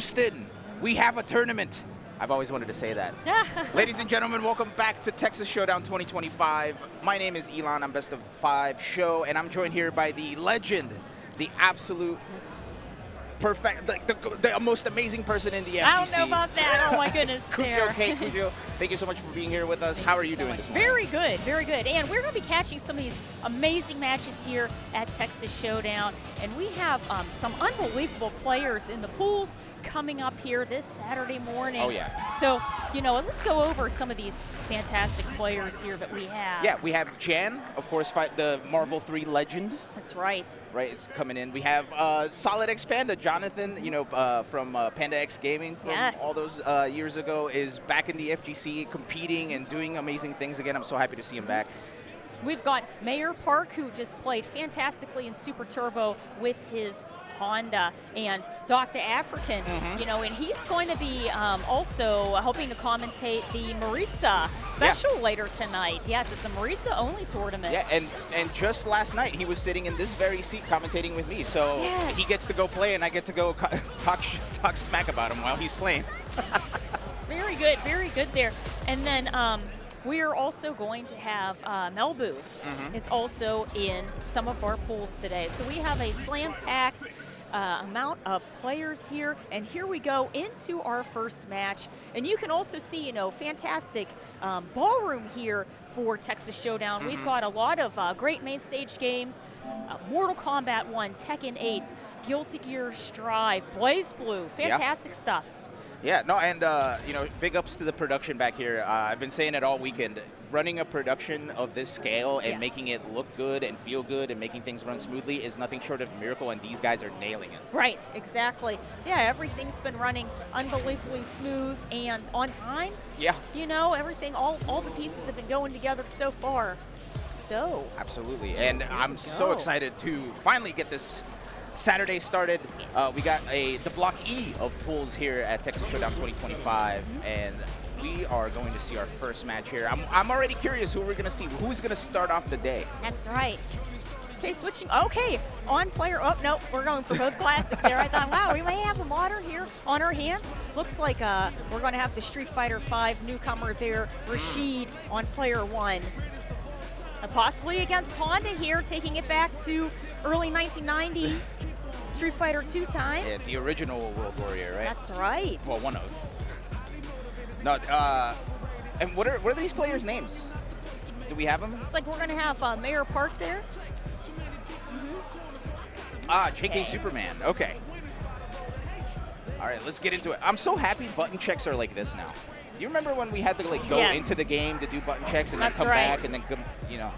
Houston, we have a tournament. I've always wanted to say that. Ladies and gentlemen, welcome back to Texas Showdown 2025. My name is Elon. I'm Best of 5 show, and I'm joined here by the legend, the absolute perfect, the most amazing person in the FGC. I don't know about that. Oh my goodness. Cujo, Kate, Cujo, thank you so much for being here with us. How are you doing this morning? Very good, very good. And we're going to be catching some of these amazing matches here at Texas Showdown. And we have some unbelievable players in the pools coming up here this Saturday morning. Oh, yeah. So, you know, let's go over some of these fantastic players here that we have. Yeah, we have Jan, of course, the Marvel 3 legend. That's right. Right, it's coming in. We have Solid X Panda, Jonathan, you know, from Panda.EX Gaming from all those years ago, is back in the FGC competing and doing amazing things again. I'm so happy to see him back. We've got MAYERPARK, who just played fantastically in Super Turbo with his Honda, and DOCTA African, you know, and he's going to be also helping to commentate the Marisa special later tonight. Yes, it's a Marisa only tournament. Yeah, and just last night he was sitting in this very seat commentating with me, so he gets to go play and I get to go talk smack about him while he's playing. Very good there. And then we are also going to have Melbu is also in some of our pools today. So we have a slam-packed amount of players here, and here we go into our first match. And you can also see, you know, fantastic ballroom here for Texas Showdown. We've got a lot of great main stage games, Mortal Kombat 1, Tekken 8, Guilty Gear Strive, Blaze Blue, fantastic stuff. Yeah, no, and, you know, big ups to the production back here. I've been saying it all weekend. Running a production of this scale and making it look good and feel good and making things run smoothly is nothing short of a miracle, and these guys are nailing it. Right, exactly. Yeah, everything's been running unbelievably smooth and on time. Yeah. You know, everything, all the pieces have been going together so far. So. Absolutely, and I'm so excited to finally get this Saturday started. We got the Block E of pools here at Texas Showdown 2025, and we are going to see our first match here. I'm already curious who we're going to see. Who's going to start off the day? That's right. Okay, switching. Okay, on player. Oh, no, we're going for both classic there. I thought, wow, we may have a modern here on our hands. Looks like we're going to have the Street Fighter 5 newcomer there, Rashid, on player 1. Possibly against Honda here, taking it back to early 1990s. Street Fighter 2 time. Yeah, the original World Warrior, right? That's right. Well, one of. No, and what are these players' names? Do we have them? Looks like we're going to have MAYERPARK there. JK Superman. Okay. All right, let's get into it. I'm so happy button checks are like this now. Do you remember when we had to like go into the game to do button checks and then come back and then come, you know?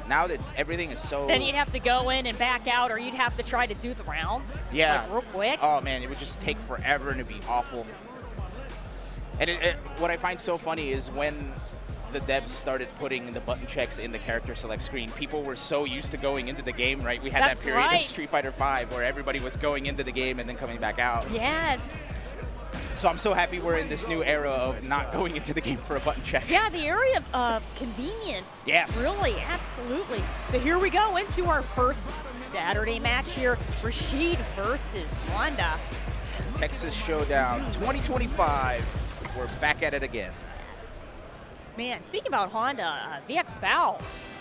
Now that everything is so. Then you'd have to go in and back out, or you'd have to try to do the rounds. Yeah. Like real quick. Oh man, it would just take forever and it'd be awful. And what I find so funny is when the devs started putting the button checks in the character select screen, people were so used to going into the game, right? We had that period of Street Fighter 5 where everybody was going into the game and then coming back out. Yes. So I'm so happy we're in this new era of not going into the game for a button check. Yeah, the area of convenience. Yes. Really, absolutely. So here we go into our first Saturday match here. Rashid versus Honda. Texas Showdown 2025. We're back at it again. Yes. Man, speaking about Honda, VX Bow,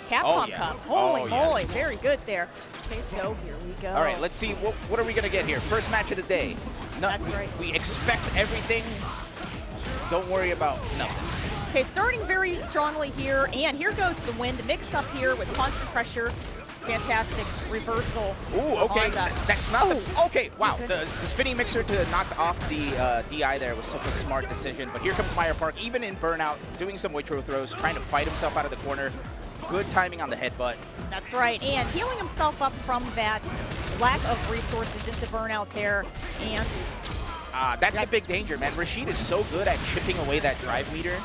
Capcom Cup. Holy moly, very good there. Okay, so here we go. All right, let's see, what are we going to get here? First match of the day. That's right. We expect everything. Don't worry about nothing. Okay, starting very strongly here, and here goes the wind. Mix up here with constant pressure. Fantastic reversal. Ooh, okay. That's not okay, wow. The spinning mixer to knock off the DI there was such a smart decision. But here comes MAYERPARK, even in burnout, doing some Witro throws, trying to fight himself out of the corner. Good timing on the headbutt. That's right, and healing himself up from that lack of resources into burnout there. And that's the big danger, man. Rashid is so good at chipping away that drive meter,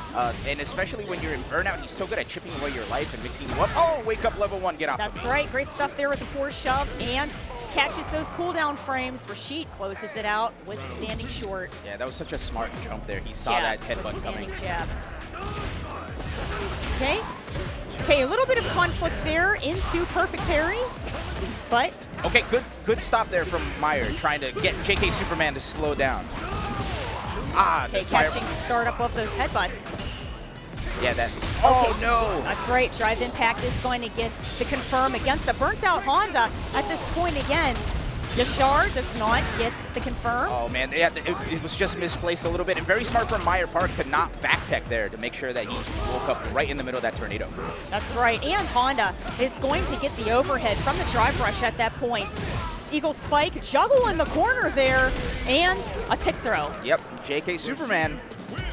and especially when you're in burnout, he's so good at chipping away your life and mixing you up. Oh, wake up level 1, get off. That's right, great stuff there with the force shove, and catches those cooldown frames. Rashid closes it out with the standing short. Yeah, that was such a smart jump there. He saw that headbutt coming. Jab. Okay, a little bit of conflict there into perfect parry, but okay, good stop there from Meyer, trying to get JK Superman to slow down. Okay, catching the startup of those headbutts. Yeah, that. Oh, Okay. no. That's right. Drive Impact is going to get the confirm against a burnt-out Honda. At this point, again, Yashar does not get the confirm. Oh, man. Yeah, it was just misplaced a little bit. And very smart from MEYERPARK to not back tech there to make sure that he woke up right in the middle of that tornado. That's right. And Honda is going to get the overhead from the drive rush at that point. Eagle Spike, juggle in the corner there, and a tick throw. Yep, JK Superman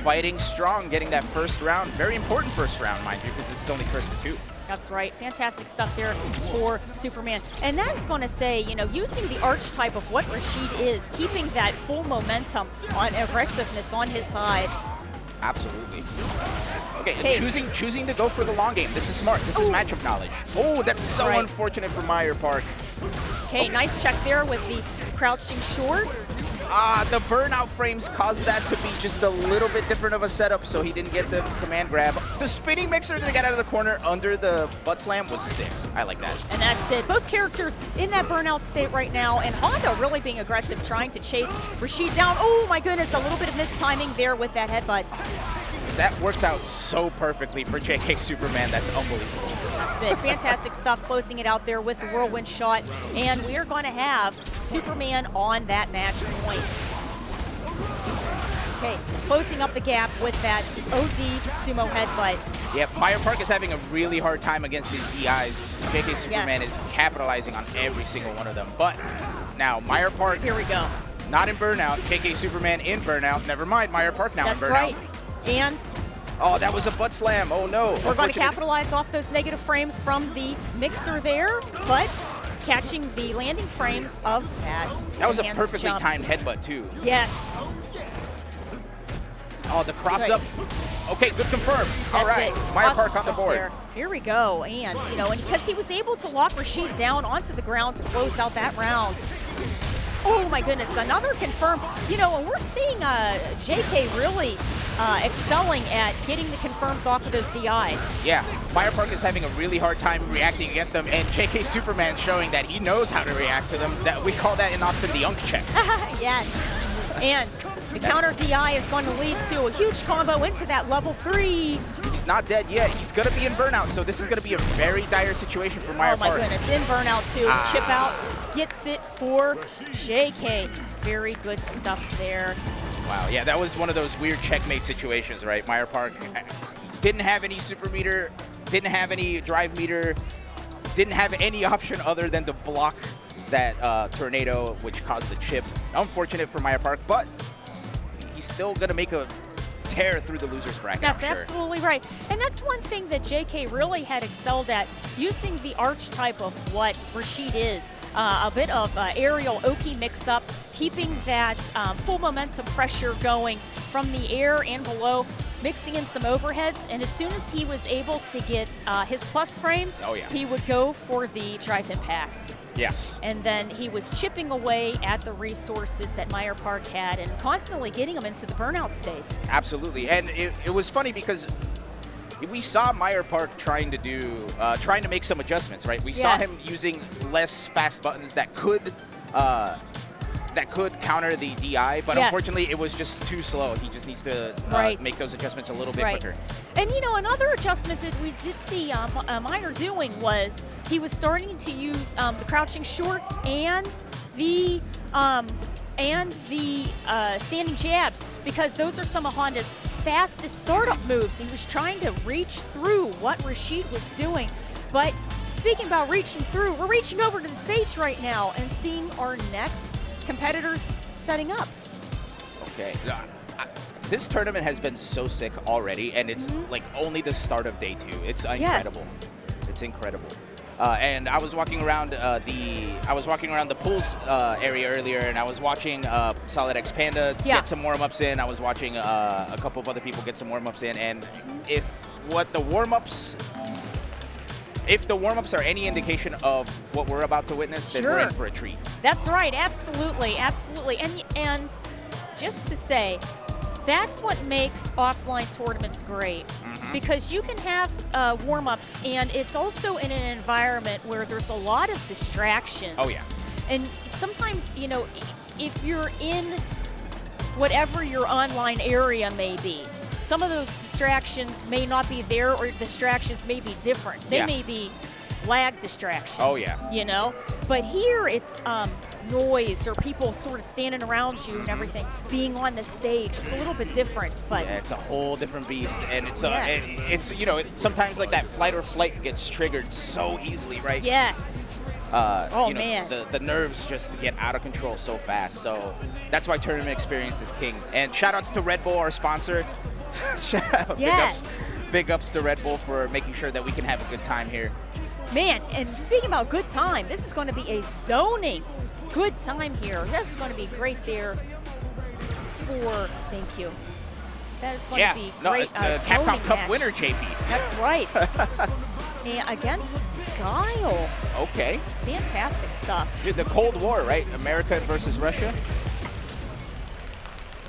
fighting strong, getting that first round. Very important first round, mind you, because this is only first to 2. That's right. Fantastic stuff there for Superman. And that is going to say, you know, using the archetype of what Rashid is, keeping that full momentum on aggressiveness on his side. Absolutely. Okay, choosing to go for the long game. This is smart. This is matchup knowledge. Oh, that's so unfortunate for MEYERPARK. Okay, nice check there with the crouching short. The burnout frames caused that to be just a little bit different of a setup, so he didn't get the command grab. The spinning mixer to get out of the corner under the butt slam was sick. I like that. And that's it. Both characters in that burnout state right now, and Honda really being aggressive, trying to chase Rashid down. Oh my goodness, a little bit of mistiming there with that headbutt. That worked out so perfectly for JK Superman. That's unbelievable. That's it. Fantastic stuff, closing it out there with the whirlwind shot. And we are going to have Superman on that match point. Okay, closing up the gap with that OD sumo headbutt. Yep, MEYERPARK is having a really hard time against these DIs. JK Superman is capitalizing on every single one of them. But now MEYERPARK. Here we go. Not in burnout. JK Superman in burnout. Never mind, MEYERPARK now in burnout. That's right. And oh, that was a butt slam. Oh, no. We're going to capitalize off those negative frames from the mixer there, but catching the landing frames of that. That was a perfectly timed headbutt, too. Yes. Oh, the cross up. Okay, good confirm. All right, MEYERPARK on the board. There. Here we go. And, you know, and because he was able to lock Rashid down onto the ground to close out that round. Oh, my goodness. Another confirm. You know, and we're seeing JK really excelling at getting the confirms off of those DIs. Yeah, MEYERPARK is having a really hard time reacting against them, and JK Superman showing that he knows how to react to them. That we call that in Austin the Unk check. Yes. And the counter DI is going to lead to a huge combo into that level 3. He's not dead yet. He's going to be in burnout, so this is going to be a very dire situation for MEYERPARK. Oh my goodness, in burnout too. Chip out gets it for JK. Very good stuff there. Wow, yeah, that was one of those weird checkmate situations, right? MEYERPARK didn't have any super meter, didn't have any drive meter, didn't have any option other than to block that tornado, which caused the chip. Unfortunate for MEYERPARK, but he's still going to make a tear through the loser's bracket. That's absolutely right. And that's one thing that JK really had excelled at, using the archetype of what Rashid is. A bit of aerial Oki mix-up, keeping that full momentum pressure going from the air and below, mixing in some overheads, and as soon as he was able to get his plus frames, he would go for the drive impact. Yes. And then he was chipping away at the resources that MEYERPARK had and constantly getting them into the burnout states. Absolutely. And it was funny because we saw MEYERPARK trying to make some adjustments, right? We saw him using less fast buttons that could counter the DI, but unfortunately it was just too slow. He just needs to make those adjustments a little bit quicker. And you know, another adjustment that we did see Meyer doing was he was starting to use the crouching shorts and the standing jabs, because those are some of Honda's fastest startup moves. He was trying to reach through what Rashid was doing. But speaking about reaching through, we're reaching over to the stage right now and seeing our next competitors setting up. Okay. This tournament has been so sick already, and it's like only the start of day 2. It's incredible. It's incredible. And I was walking around the pools area earlier, and I was watching Solid X Panda get some warm-ups in. I was watching a couple of other people get some warm-ups in, and if the warm-ups are any indication of what we're about to witness, then we're in for a treat. That's right, absolutely, absolutely. And just to say, that's what makes offline tournaments great, because you can have warm-ups, and it's also in an environment where there's a lot of distractions. Oh yeah. And sometimes, you know, if you're in whatever your online area may be. Some of those distractions may not be there, or distractions may be different. They may be lag distractions. Oh, yeah. You know? But here it's noise, or people sort of standing around you and everything, being on the stage. It's a little bit different, but yeah, it's a whole different beast, and it's it's you know, sometimes like that flight or flight gets triggered so easily, right? Yes. You know, man. the nerves just get out of control so fast. So that's why tournament experience is king. And shout outs to Red Bull, our sponsor. Yes. Big ups to Red Bull for making sure that we can have a good time here. Man, and speaking about good time, this is going to be a zoning good time here. This is going to be great there for, thank you. That is going to be great. Capcom Cup match. winner, JP. That's right. And against Guile. Okay. Fantastic stuff. The Cold War, right? America versus Russia.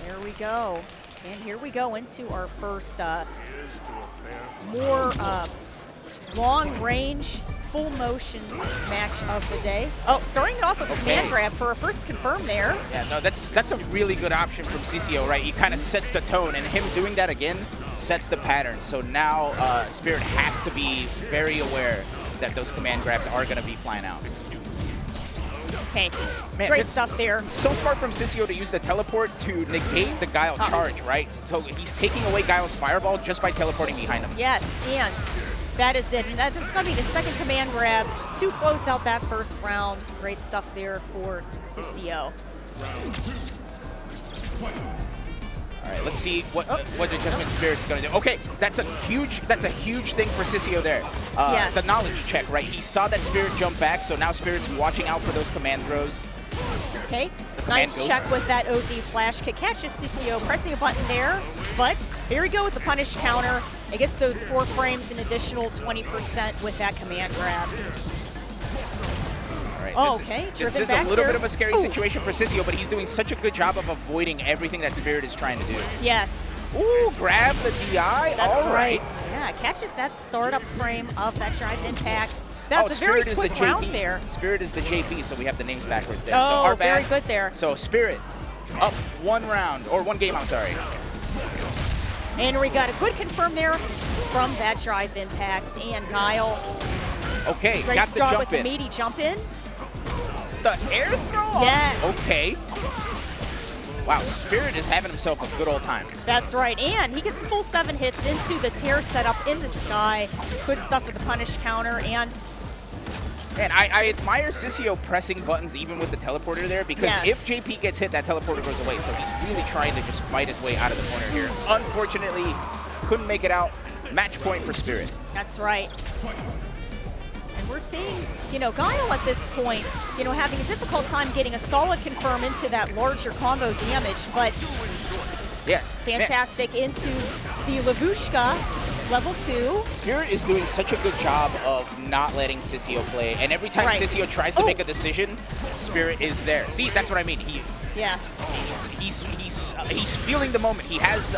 There we go. And here we go into our first more long-range, full-motion match of the day. Oh, starting it off with a command grab for a first confirm there. Yeah, no, that's a really good option from SICIO, right? He kind of sets the tone, and him doing that again sets the pattern. So now Spirit has to be very aware that those command grabs are going to be flying out. Okay, man, great stuff there. So smart from SICIO to use the teleport to negate the Guile charge, right? So he's taking away Guile's fireball just by teleporting behind him. Yes, and that is it. And this is going to be the second command grab to close out that first round. Great stuff there for SICIO. All right, let's see what adjustment Spirit's going to do. Okay, that's a huge thing for SICIO there. Yes. The knowledge check, right? He saw that Spirit jump back, so now Spirit's watching out for those command throws. Okay, nice check with that OD flash kick. Catches SICIO pressing a button there, but here we go with the punish counter. It gets those 4 frames, an additional 20% with that command grab. Right. Okay, this is a little bit of a scary situation for SICIO, but he's doing such a good job of avoiding everything that Spirit is trying to do. Yes. Ooh, grab the DI. That's all right. Yeah, catches that startup frame of that drive impact. That's a very quick round there. Spirit is the JP, so we have the names backwards there. Oh, so our very good there. So Spirit up 1 round, or 1 game, I'm sorry. And we got a good confirm there from that drive impact. And Guile. Okay, great got the start jump with in. the meaty jump in. The air throw? Yes. Okay. Wow, Spirit is having himself a good old time. That's right, and he gets full 7 hits into the tear setup in the sky. Good stuff with the punish counter, and I admire SICIO pressing buttons even with the teleporter there, because if JP gets hit, that teleporter goes away. So he's really trying to just fight his way out of the corner here. Unfortunately, couldn't make it out. Match point for Spirit. That's right. And we're seeing, Guile at this point, having a difficult time getting a solid confirm into that larger combo damage, but fantastic into the Lavushka level 2. Spirit is doing such a good job of not letting SICIO play, and every time SICIO tries to make a decision, Spirit is there. See, that's what I mean. He's feeling the moment. He has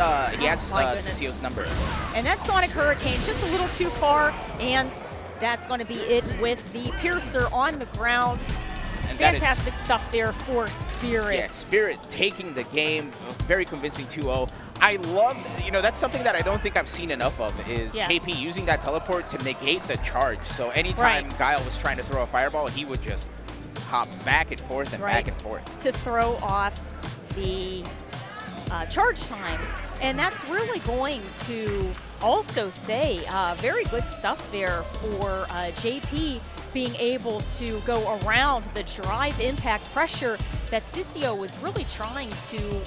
SICIO's number. And that Sonic Hurricane's just a little too far, and that's going to be it with the Piercer on the ground. And fantastic stuff there for Spirit. Yeah, Spirit taking the game, very convincing 2-0. I love, that's something that I don't think I've seen enough of, is JP using that teleport to negate the charge. So anytime Guile was trying to throw a fireball, he would just hop back and forth and back and forth. To throw off the charge times. And that's really going to also say very good stuff there for JP being able to go around the drive impact pressure that SICIO was really trying to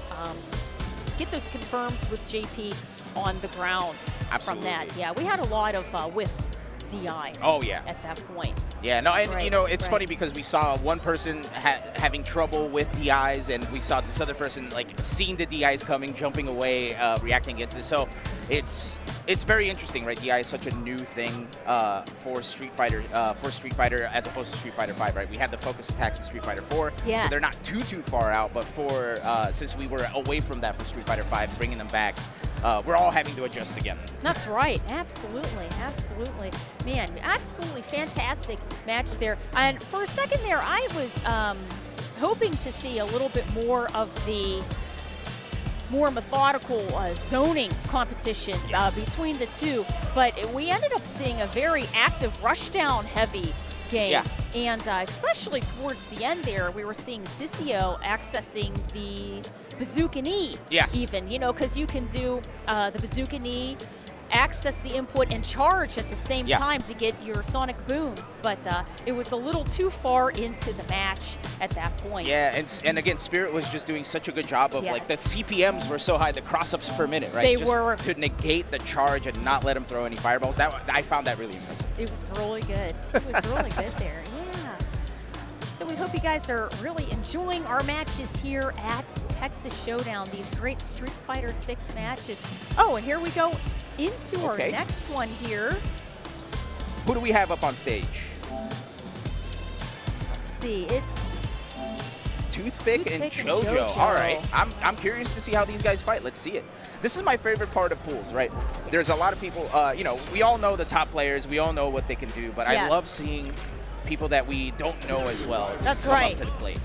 get those confirms with JP on the ground. Absolutely. From that. Yeah, we had a lot of whiffed DIs at that point. Yeah, no, and it's funny because we saw one person having trouble with DIs, and we saw this other person seeing the DIs coming, jumping away, reacting against it. So it's very interesting, right? DI is such a new thing for Street Fighter as opposed to Street Fighter 5, right? We had the focus attacks in Street Fighter 4, so they're not too far out. But for since we were away from that for Street Fighter 5, bringing them back, we're all having to adjust together. That's right. Absolutely. Absolutely. Man, absolutely fantastic match there. And for a second there, I was hoping to see a little bit more of the more methodical zoning competition between the two. But we ended up seeing a very active rushdown heavy game. Yeah. And especially towards the end there, we were seeing SICIO accessing the bazooka knee. Yes. Even, you know, because you can do the bazooka knee, access the input, and charge at the same time to get your sonic booms. But it was a little too far into the match at that point. Yeah, and again, Spirit was just doing such a good job of like the CPMs were so high, the cross-ups per minute, right? They just were. To negate the charge and not let him throw any fireballs. I found that really impressive. It was really good. It was really good there, yeah. So we hope you guys are really enjoying our matches here at Texas Showdown, these great Street Fighter 6 matches. Oh, and here we go into our next one here. Who do we have up on stage? Let's see, it's Toothpick and JoJo. All right, I'm curious to see how these guys fight. Let's see it. This is my favorite part of pools, right? There's a lot of people, you know, we all know the top players, we all know what they can do, but I love seeing people that we don't know as well. That's right. Up to the plate.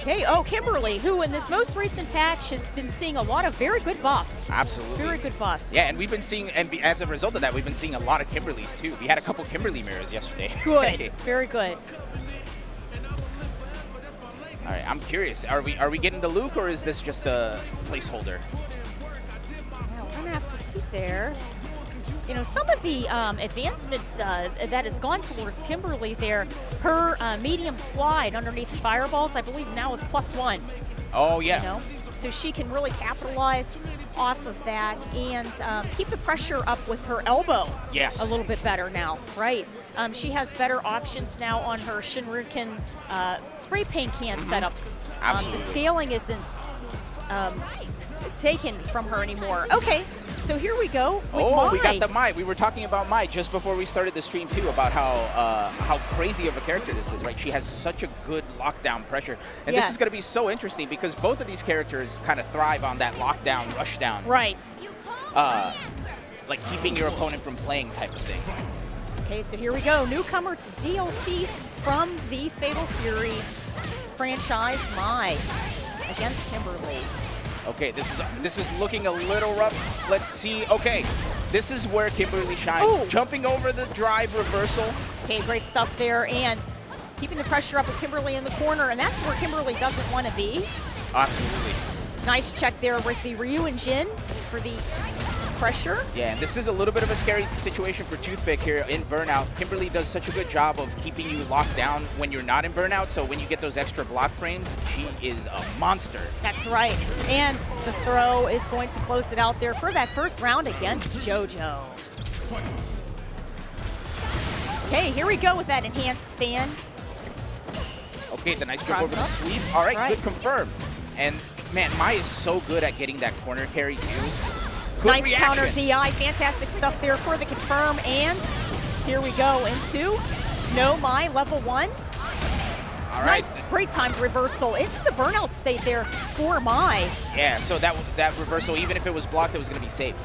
Okay, Kimberly, who in this most recent patch has been seeing a lot of very good buffs. Absolutely. Very good buffs. Yeah, and we've been seeing, and as a result of that, we've been seeing a lot of Kimberlys too. We had a couple Kimberly mirrors yesterday. Good, very good. All right, I'm curious. Are we getting the Luke, or is this just a placeholder? Yeah, we're gonna have to see there. You know, some of the advancements that has gone towards Kimberly there, her medium slide underneath the fireballs, I believe now is +1. Oh, yeah. You know? So she can really capitalize off of that and keep the pressure up with her elbow a little bit better now, right? She has better options now on her Shinriken spray paint can setups. Absolutely. The scaling isn't taken from her anymore. Okay. So here we go with Mai. We got the Mai. We were talking about Mai just before we started the stream too, about how crazy of a character this is, right? She has such a good lockdown pressure. And this is going to be so interesting because both of these characters kind of thrive on that lockdown, rushdown. Right. Like keeping your opponent from playing type of thing. Okay, so here we go. Newcomer to DLC from the Fatal Fury franchise, Mai against Kimberly. Okay, this is looking a little rough. Let's see. Okay, this is where Kimberly shines. Ooh. Jumping over the drive reversal. Okay, great stuff there, and keeping the pressure up with Kimberly in the corner, and that's where Kimberly doesn't want to be. Absolutely. Nice check there with the Ryu and Jin for the pressure. Yeah, and this is a little bit of a scary situation for Toothpick here in Burnout. Kimberly does such a good job of keeping you locked down when you're not in Burnout, so when you get those extra block frames, she is a monster. That's right, and the throw is going to close it out there for that first round against JoJo. Okay, here we go with that enhanced fan. Okay, the nice jump over the sweep. All right, good confirm. And man, Mai is so good at getting that corner carry too. Good nice reaction. Counter DI, fantastic stuff there for the confirm, and here we go into No Mai level 1. All right. Nice, great timed reversal into the burnout state there for Mai. Yeah, so that reversal, even if it was blocked, it was going to be safe.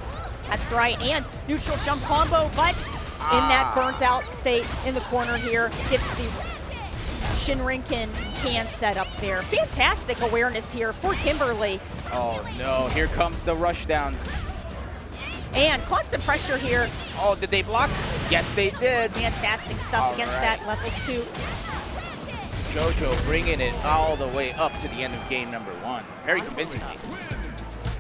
That's right, and neutral jump combo, but in that burnt out state in the corner here, gets the Shinriken can set up there. Fantastic awareness here for Kimberly. Oh no, here comes the rush down. And constant pressure here. Oh, did they block? Yes, they did. Fantastic stuff against that level 2. JoJo bringing it all the way up to the end of game number 1. Very convincingly.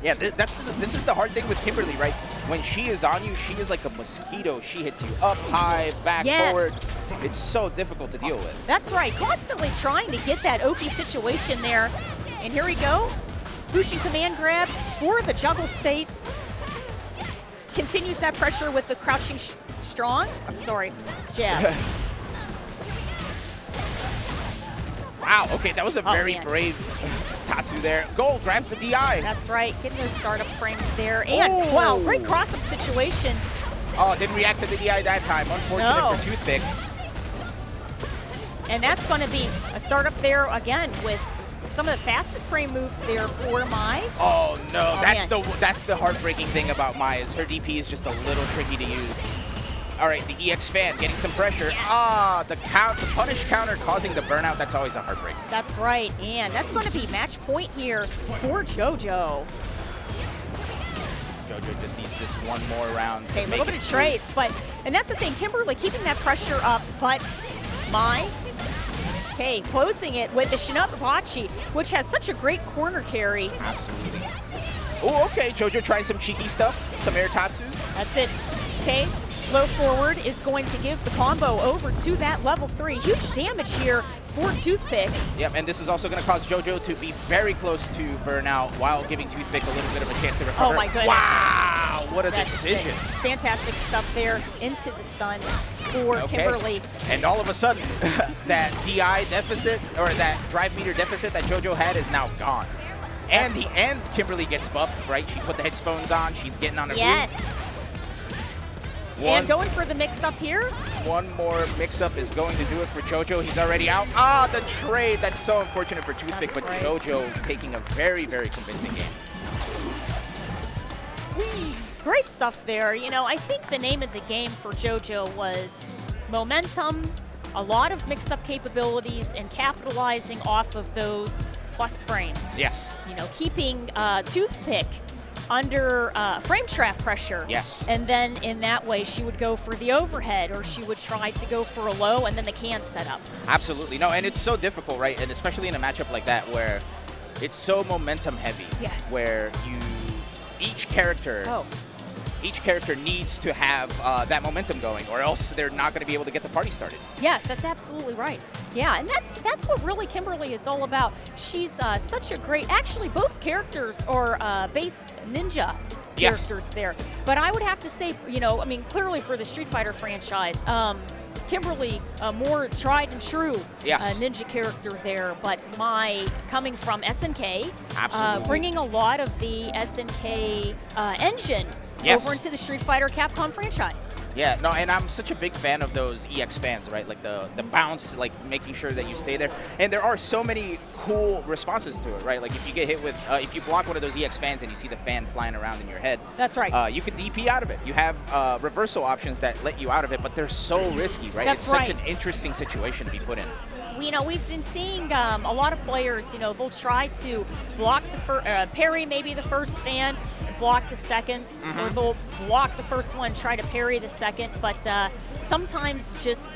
Yeah, this is the hard thing with Kimberly, right? When she is on you, she is like a mosquito. She hits you up high, back, forward. It's so difficult to deal with. That's right. Constantly trying to get that Oki situation there. And here we go. Bushin command grab for the juggle state. Continues that pressure with the crouching strong. I'm sorry, jab. Wow, okay, that was a very brave Tatsu there. Gold grabs the DI. That's right, getting those startup frames there. And wow, great cross-up situation. Oh, didn't react to the DI that time. Unfortunate for Toothpick. And that's going to be a startup there again with some of the fastest frame moves there for Mai. Oh no, that's the heartbreaking thing about Mai is her DP is just a little tricky to use. All right, the EX fan getting some pressure. Yes. The punish counter causing the burnout. That's always a heartbreak. That's right, and that's going to be match point here for JoJo. JoJo just needs this one more round. Okay, a little bit of trades, and that's the thing, Kimberly keeping that pressure up, but closing it with the Shinobubachi, which has such a great corner carry. Absolutely. Oh, okay, JoJo trying some cheeky stuff, some air tatsus. That's it. Okay, low forward is going to give the combo over to that level 3. Huge damage here for TOOTHPICK. Yep, and this is also going to cause JoJo to be very close to burnout while giving TOOTHPICK a little bit of a chance to recover. Oh my goodness. Wow, what a decision. Fantastic stuff there into the stun for Kimberly. And all of a sudden, that DI deficit, or that drive meter deficit that JoJo had is now gone. And Kimberly gets buffed, right? She put the headphones on, she's getting on her roof. And going for the mix-up here. One more mix-up is going to do it for JoJo. He's already out. The trade. That's so unfortunate for TOOTHPICK, but JoJo taking a very, very convincing game. Great stuff there. You know, I think the name of the game for JoJo was momentum, a lot of mix-up capabilities, and capitalizing off of those plus frames. Yes. You know, keeping TOOTHPICK under frame trap pressure. Yes. And then in that way, she would go for the overhead, or she would try to go for a low and then the can setup. Absolutely. No, and it's so difficult, right? And especially in a matchup like that where it's so momentum heavy. Yes. Where each character needs to have that momentum going, or else they're not going to be able to get the party started. Yes, that's absolutely right. Yeah, and that's what really Kimberly is all about. She's such a great, actually both characters are base ninja characters there. But I would have to say, you know, I mean, clearly for the Street Fighter franchise, Kimberly, more tried and true ninja character there, but coming from SNK, bringing a lot of the SNK engine over into the Street Fighter Capcom franchise. Yeah, no, and I'm such a big fan of those EX fans, right? Like the bounce, like making sure that you stay there. And there are so many cool responses to it, right? Like if you get hit with, if you block one of those EX fans and you see the fan flying around in your head. That's right. You can DP out of it. You have reversal options that let you out of it, but they're so risky, right? That's it's such an interesting situation to be put in. You know, we've been seeing a lot of players, you know, they'll try to block the parry maybe the first fan, block the second, or they'll block the first one, try to parry the second, but sometimes just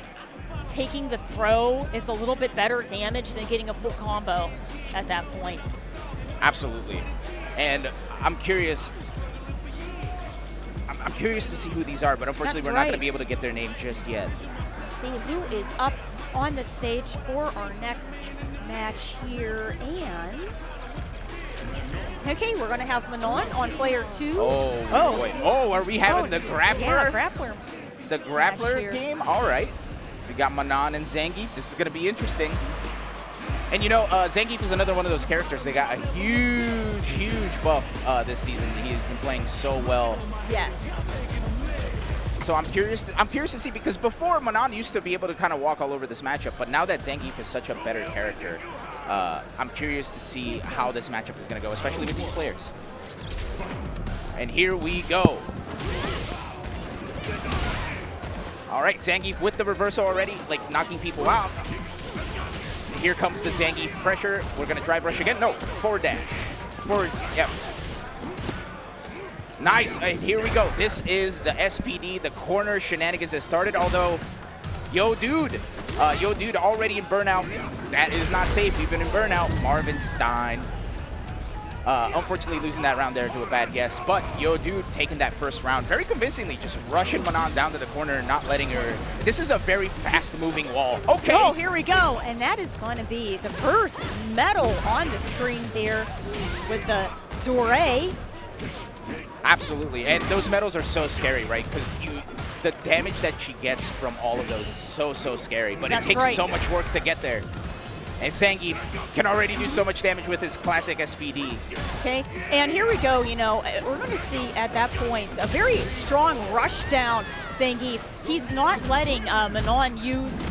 taking the throw is a little bit better damage than getting a full combo at that point. Absolutely. And I'm curious. I'm curious to see who these are, but unfortunately we're not going to be able to get their name just yet. Let's see who is up on the stage for our next match here, and okay, we're going to have Manon on player 2. Oh, boy. Oh, are we having the grappler? Yeah, grappler. The grappler game? All right. We got Manon and Zangief. This is going to be interesting. And you know, Zangief is another one of those characters. They got a huge, huge buff this season. He has been playing so well. Yes. So I'm curious to see, because before Manon used to be able to kind of walk all over this matchup, but now that Zangief is such a better character, I'm curious to see how this matchup is going to go, especially with these players. And here we go. All right, Zangief with the reversal already, like knocking people out. Here comes the Zangief pressure. We're going to drive rush again. No, forward dash. Forward, yep. Nice, and here we go. This is the SPD, the corner shenanigans that started, although YOHDOOD already in burnout. That is not safe, even in burnout. MARVINSTEIN, unfortunately losing that round there to a bad guess, but YOHDOOD taking that first round very convincingly, just rushing Manon down to the corner and not letting her. This is a very fast-moving wall. Okay. Oh, here we go, and that is going to be the first medal on the screen there with the Doré. Absolutely, and those medals are so scary, right? Because the damage that she gets from all of those is so scary, but it takes so much work to get there. And Zangief can already do so much damage with his classic SPD. Okay, and here we go, you know, we're going to see at that point a very strong rush down Zangief. He's not letting Manon use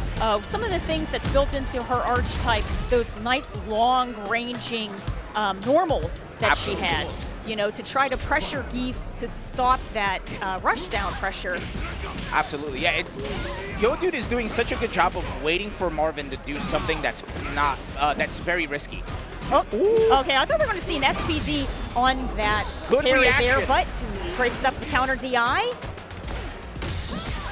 some of the things that's built into her archetype, those nice long-ranging normals that she has. you know, to try to pressure Geef to stop that rush down pressure. Absolutely, yeah. YOHDOOD is doing such a good job of waiting for Marvin to do something that's not, that's very risky. Oh, okay, I thought we were going to see an SPD on that parry there, but great stuff to counter DI.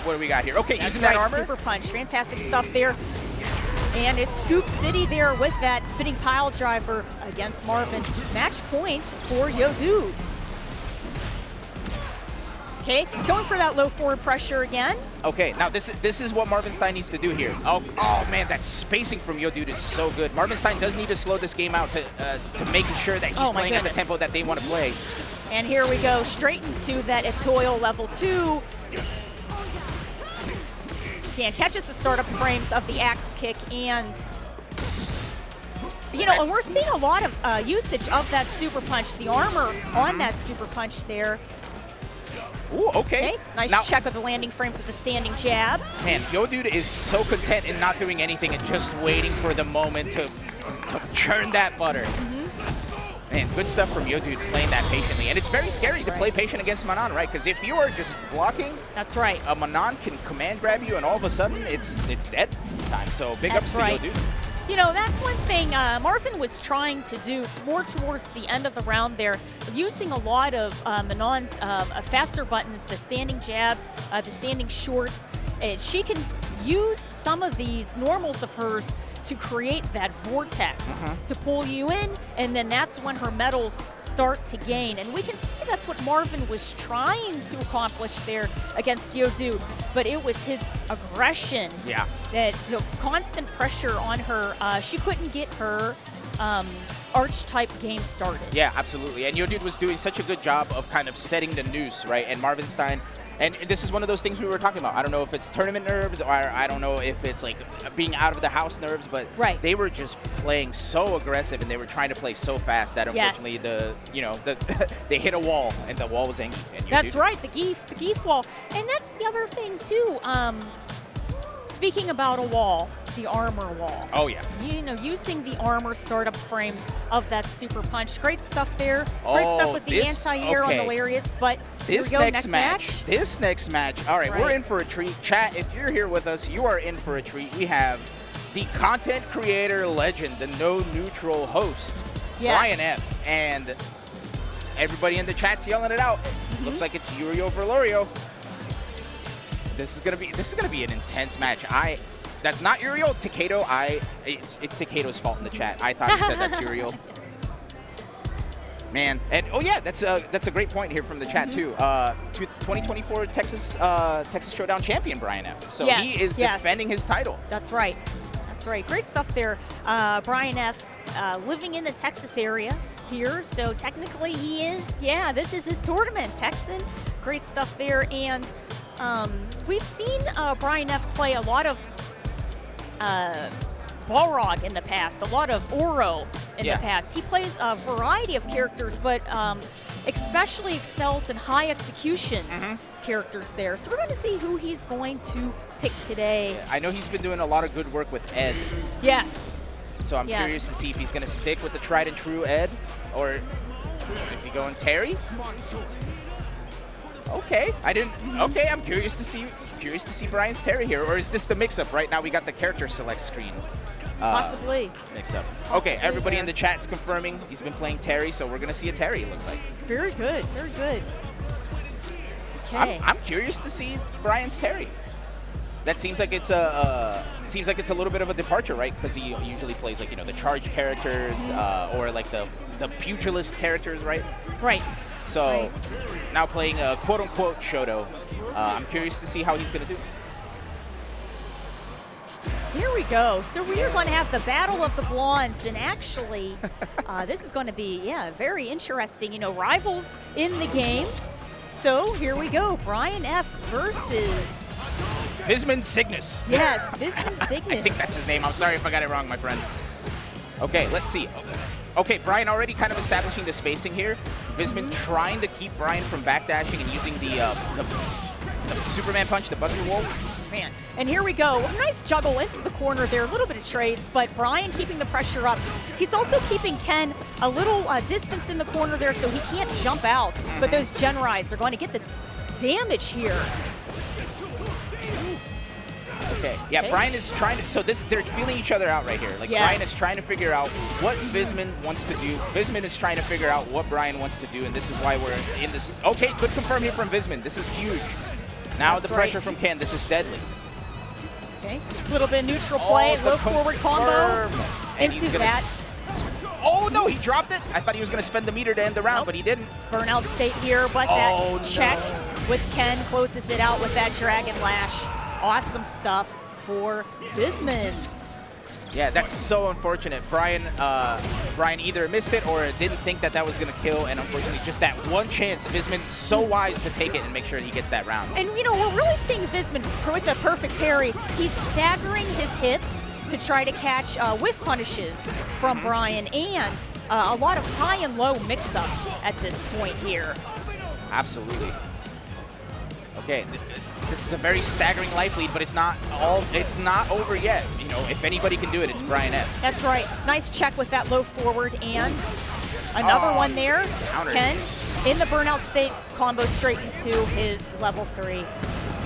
What do we got here? Okay, That's using that armor. Super punch, fantastic stuff there. And it's Scoop City there with that spinning pile driver against Marvin. Match point for YOHDOOD. Okay, going for that low forward pressure again. Okay, now this is what Marvinstein needs to do here. Oh man, that spacing from YOHDOOD is so good. Marvinstein does need to slow this game out to make sure that he's playing at the tempo that they want to play. And here we go, straight into that Etoile level 2. Again, catches the startup frames of the axe kick, and you know, and we're seeing a lot of usage of that super punch, the armor on that super punch there. Ooh, okay. Nice check with the landing frames with the standing jab. Man, YOHDOOD is so content in not doing anything and just waiting for the moment to churn that butter. Man, good stuff from YOHDOOD playing that patiently. And it's very scary to play patient against Manon, right? Because if you are just blocking, that's right, a Manon can command grab you, and all of a sudden it's dead time. So big ups to YOHDOOD. You know, that's one thing Marvin was trying to do more towards the end of the round there, using a lot of Manon's faster buttons, the standing jabs, the standing shorts. She can use some of these normals of hers to create that vortex to pull you in, and then that's when her metals start to gain. And we can see that's what Marvin was trying to accomplish there against YOHDOOD, but it was his aggression, that constant pressure on her. She couldn't get her archetype game started. Yeah, absolutely. And YOHDOOD was doing such a good job of kind of setting the noose, right? And Marvinstein, and this is one of those things we were talking about. I don't know if it's tournament nerves, or I don't know if it's like being out of the house nerves, but they were just playing so aggressive, and they were trying to play so fast that unfortunately they hit a wall, and the wall was angry. That's right, the Geef wall. And that's the other thing too. Speaking about a wall, the armor wall. Oh yeah. You know, using the armor startup frames of that super punch. Great stuff there. Great stuff with the anti-air on the lariats, but this next match. This next match. All right, we're in for a treat. Chat, if you're here with us, you are in for a treat. We have the content creator legend, the no neutral host, Brian F. And everybody in the chat's yelling it out. Looks like it's URIEL over YELORIO. This is gonna be an intense match. That's not URIEL. Takedo, it's Takedo's fault in the chat. I thought he said that's URIEL. Man, and oh yeah, that's a great point here from the chat too. 2024 Texas Showdown champion Brian F. So he is defending his title. That's right. That's right. Great stuff there. Brian F. Living in the Texas area here, so technically he is. Yeah, this is his tournament, Texan. Great stuff there, and we've seen Brian F. play a lot of Balrog in the past, a lot of Oro in the past. He plays a variety of characters, but especially excels in high execution characters there. So we're going to see who he's going to pick today. I know he's been doing a lot of good work with Ed. Yes. So I'm curious to see if he's going to stick with the tried and true Ed, or is he going Terry? Okay, Okay, I'm curious to see Brian's Terry here, or is this the mix-up? Right now we got the character select screen. Possibly. Mix-up. Okay, everybody in the chat's confirming he's been playing Terry, so we're gonna see a Terry. It looks like. Very good. Very good. Okay. I'm curious to see Brian's Terry. That seems like it's a little bit of a departure, right? Because he usually plays like the charge characters or like the pugilist characters, right? Right. So now playing a quote-unquote Shoto. I'm curious to see how he's going to do. Here we go. So we are going to have the Battle of the Blondes, and actually this is going to be, very interesting. Rivals in the game. So here we go. Brian F. versus Vismund Cygnus. Yes, Vismund Cygnus. I think that's his name. I'm sorry if I got it wrong, my friend. Okay, let's see. Okay, Brian already kind of establishing the spacing here. Vismund trying to keep Brian from backdashing and using the Superman punch, the Buster Wolf. Man. And here we go. Nice juggle into the corner there. A little bit of trades, but Brian keeping the pressure up. He's also keeping Ken a little distance in the corner there, so he can't jump out. But those Gen Rise are going to get the damage here. Okay, yeah, okay. Brian is trying to, so they're feeling each other out right here. Like, yes. Brian is trying to figure out what Visman wants to do. Visman is trying to figure out what Brian wants to do, and this is why we're in this. Okay, good confirm here from Visman. This is huge. Now the pressure from Ken, this is deadly. Okay, a little bit of neutral play, low forward combo into that. Oh no, he dropped it. I thought he was gonna spend the meter to end the round, but he didn't. Burnout state here, but that check with Ken closes it out with that Dragon Lash. Awesome stuff for Visman. Yeah, that's so unfortunate. Brian either missed it or didn't think that that was going to kill, and unfortunately, just that one chance, Visman so wise to take it and make sure he gets that round. And, you know, we're really seeing Visman with the perfect parry. He's staggering his hits to try to catch whiff punishes from Brian, and a lot of high and low mix-up at this point here. Absolutely. Okay. This is a very staggering life lead, but it's not over yet. You know, if anybody can do it, it's Brian F. That's right. Nice check with that low forward, and another one there. Countered. Ken in the burnout state, combo straight into his level 3.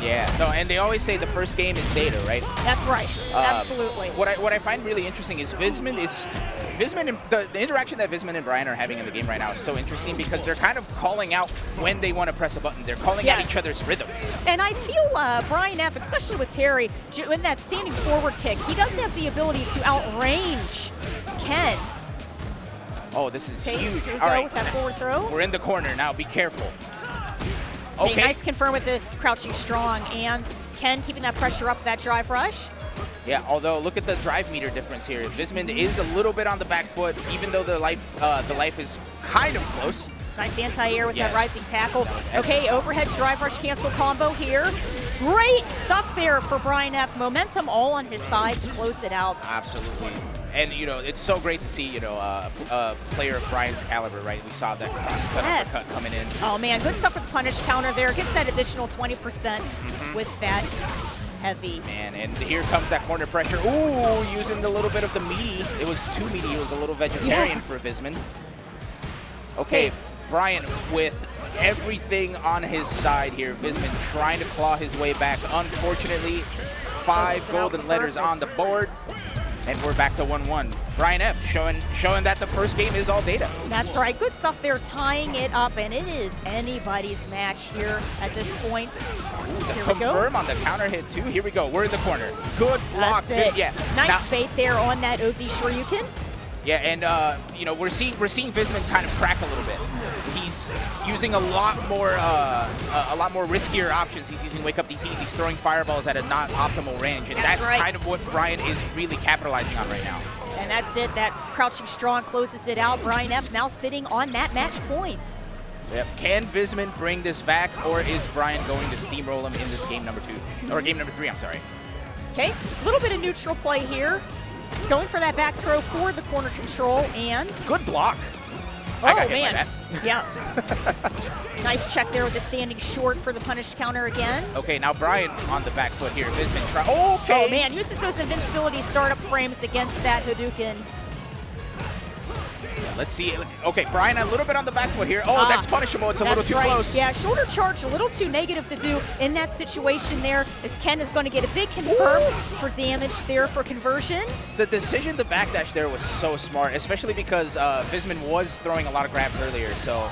Yeah, no, and they always say the first game is data, right? That's right. Absolutely. What I find really interesting is Visman and the interaction that Visman and Brian are having in the game right now is so interesting because they're kind of calling out when they want to press a button. They're calling out each other's rhythms. And I feel Brian F., especially with Terry, in that standing forward kick, he does have the ability to outrange Ken. Oh, this is huge. Here we All go right, with that forward throw. We're in the corner now. Be careful. Okay, nice confirm with the crouching strong, and Ken keeping that pressure up, that drive rush. Yeah, although look at the drive meter difference here. Visman is a little bit on the back foot, even though the life is kind of close. Nice anti-air with that rising tackle. Okay, overhead drive rush cancel combo here. Great stuff there for Brian F. Momentum all on his side to close it out. Absolutely. And, you know, it's so great to see, you know, a player of Brian's caliber, right? We saw that cross-cut uppercut coming in. Oh, man, good stuff with the punish counter there. Gets that additional 20% with that heavy. Man, and here comes that corner pressure. Ooh, using a little bit of the meaty. It was too meaty. It was a little vegetarian for Visman. Okay, Brian with everything on his side here. Visman trying to claw his way back. Unfortunately, 5 golden letters on the board. And we're back to 1-1. Brian F. showing that the first game is all data. That's right. Good stuff there, tying it up, and it is anybody's match here at this point. Here we go. Confirm on the counter hit too. Here we go. We're in the corner. Good block. That's it. Good, yeah. Nice bait there on that OD Shoryuken. Yeah, and you know, we're seeing Visman kind of crack a little bit. He's using a lot more riskier options. He's using wake up DPs. He's throwing fireballs at a not optimal range, and that's kind of what Brian is really capitalizing on right now. And that's it. That crouching strong closes it out. Brian F. now sitting on that match point. Yep. Can Visman bring this back, or is Brian going to steamroll him in this game number 2 or game number 3? I'm sorry. Okay, a little bit of neutral play here. Going for that back throw for the corner control, and good block. Oh, man. Yeah. Nice check there with the standing short for the punish counter again. Okay, now Brian on the back foot here. Visman try. Okay. Oh, man. Uses those invincibility startup frames against that Hadouken. Let's see. Okay, Brian a little bit on the back foot here. Oh, that's punishable. It's a little too close. Yeah, shoulder charge a little too negative to do in that situation there, as Ken is going to get a big confirm for damage there for conversion. The decision to backdash there was so smart, especially because Visman was throwing a lot of grabs earlier. So,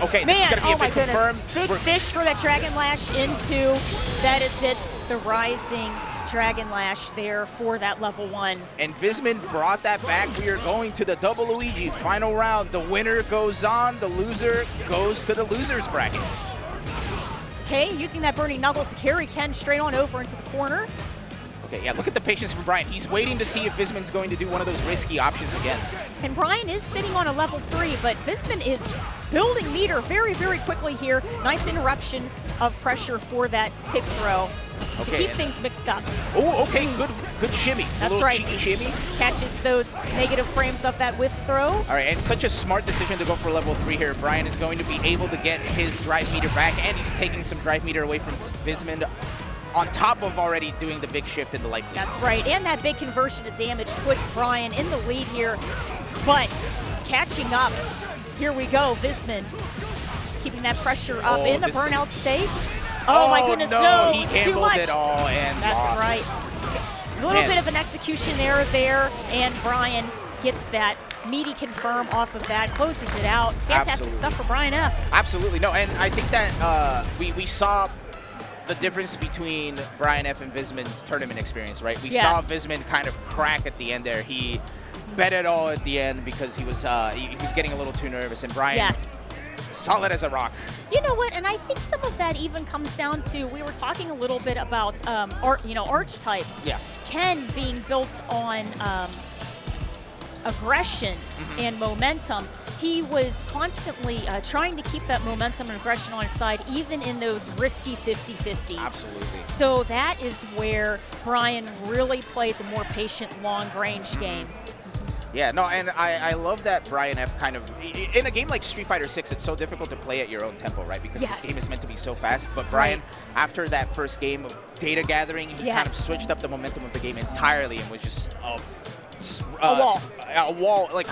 okay, this is going to be a big confirm. Big fish for that Dragon Lash into, that is it, the rising Dragon Lash there for that level 1. And Visman brought that back. We are going to the double Luigi final round. The winner goes on, the loser goes to the loser's bracket. Okay, using that Burning Knuckle to carry Ken straight on over into the corner. Okay, yeah, look at the patience from Brian. He's waiting to see if Visman's going to do one of those risky options again. And Brian is sitting on a level 3, but Visman is building meter very, very quickly here. Nice interruption of pressure for that tip throw. To keep things mixed up. Oh, okay, good shimmy. That's right. Cheeky shimmy. Catches those negative frames off that whiff throw. All right, and such a smart decision to go for level 3 here. Brian is going to be able to get his drive meter back, and he's taking some drive meter away from Visman on top of already doing the big shift in the life lead. That's right, and that big conversion to damage puts Brian in the lead here. But catching up. Here we go, BISON keeping that pressure up in the burnout state. Oh my goodness, no, he it's too much. it all and That's lost. right. A little bit of an execution error there, and Brian gets that meaty confirm off of that, closes it out. Fantastic stuff for Brian F. Absolutely, no, and I think that we saw the difference between Brian F. and BISON's tournament experience, right? We saw BISON kind of crack at the end there. He bet it all at the end because he was getting a little too nervous, and Brian solid as a rock. You know what, and I think some of that even comes down to, we were talking a little bit about archetypes. Yes. Ken being built on aggression and momentum. He was constantly trying to keep that momentum and aggression on his side, even in those risky 50-50s. Absolutely. So that is where Brian really played the more patient, long-range game. Yeah, no, and I love that Brian F. kind of, in a game like Street Fighter 6, it's so difficult to play at your own tempo, right? Because this game is meant to be so fast. But Brian, after that first game of data gathering, he kind of switched up the momentum of the game entirely and was just a wall, like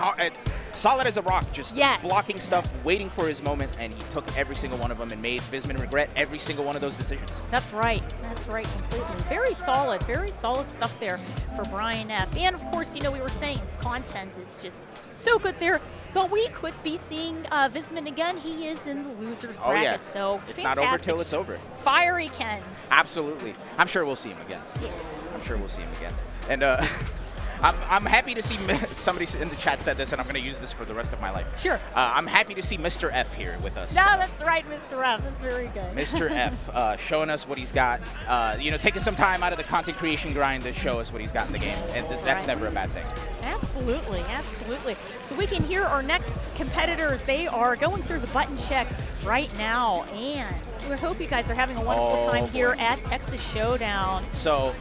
solid as a rock, just blocking stuff, waiting for his moment, and he took every single one of them and made BISON regret every single one of those decisions. That's right, completely. Very solid stuff there for Brian F. And of course, you know, we were saying his content is just so good there, but we could be seeing BISON again. He is in the loser's bracket, so it's not over till it's over. Fiery Ken. Absolutely. I'm sure we'll see him again. I'm sure we'll see him again. And I'm happy to see, somebody in the chat said this, and I'm going to use this for the rest of my life. Sure. I'm happy to see Mr. F here with us. No, that's right, Mr. F. That's very good. Mr. F showing us what he's got, you know, taking some time out of the content creation grind to show us what he's got in the game, and that's never a bad thing. Absolutely, absolutely. So we can hear our next competitors. They are going through the button check right now, and so we hope you guys are having a wonderful time here at Texas Showdown. So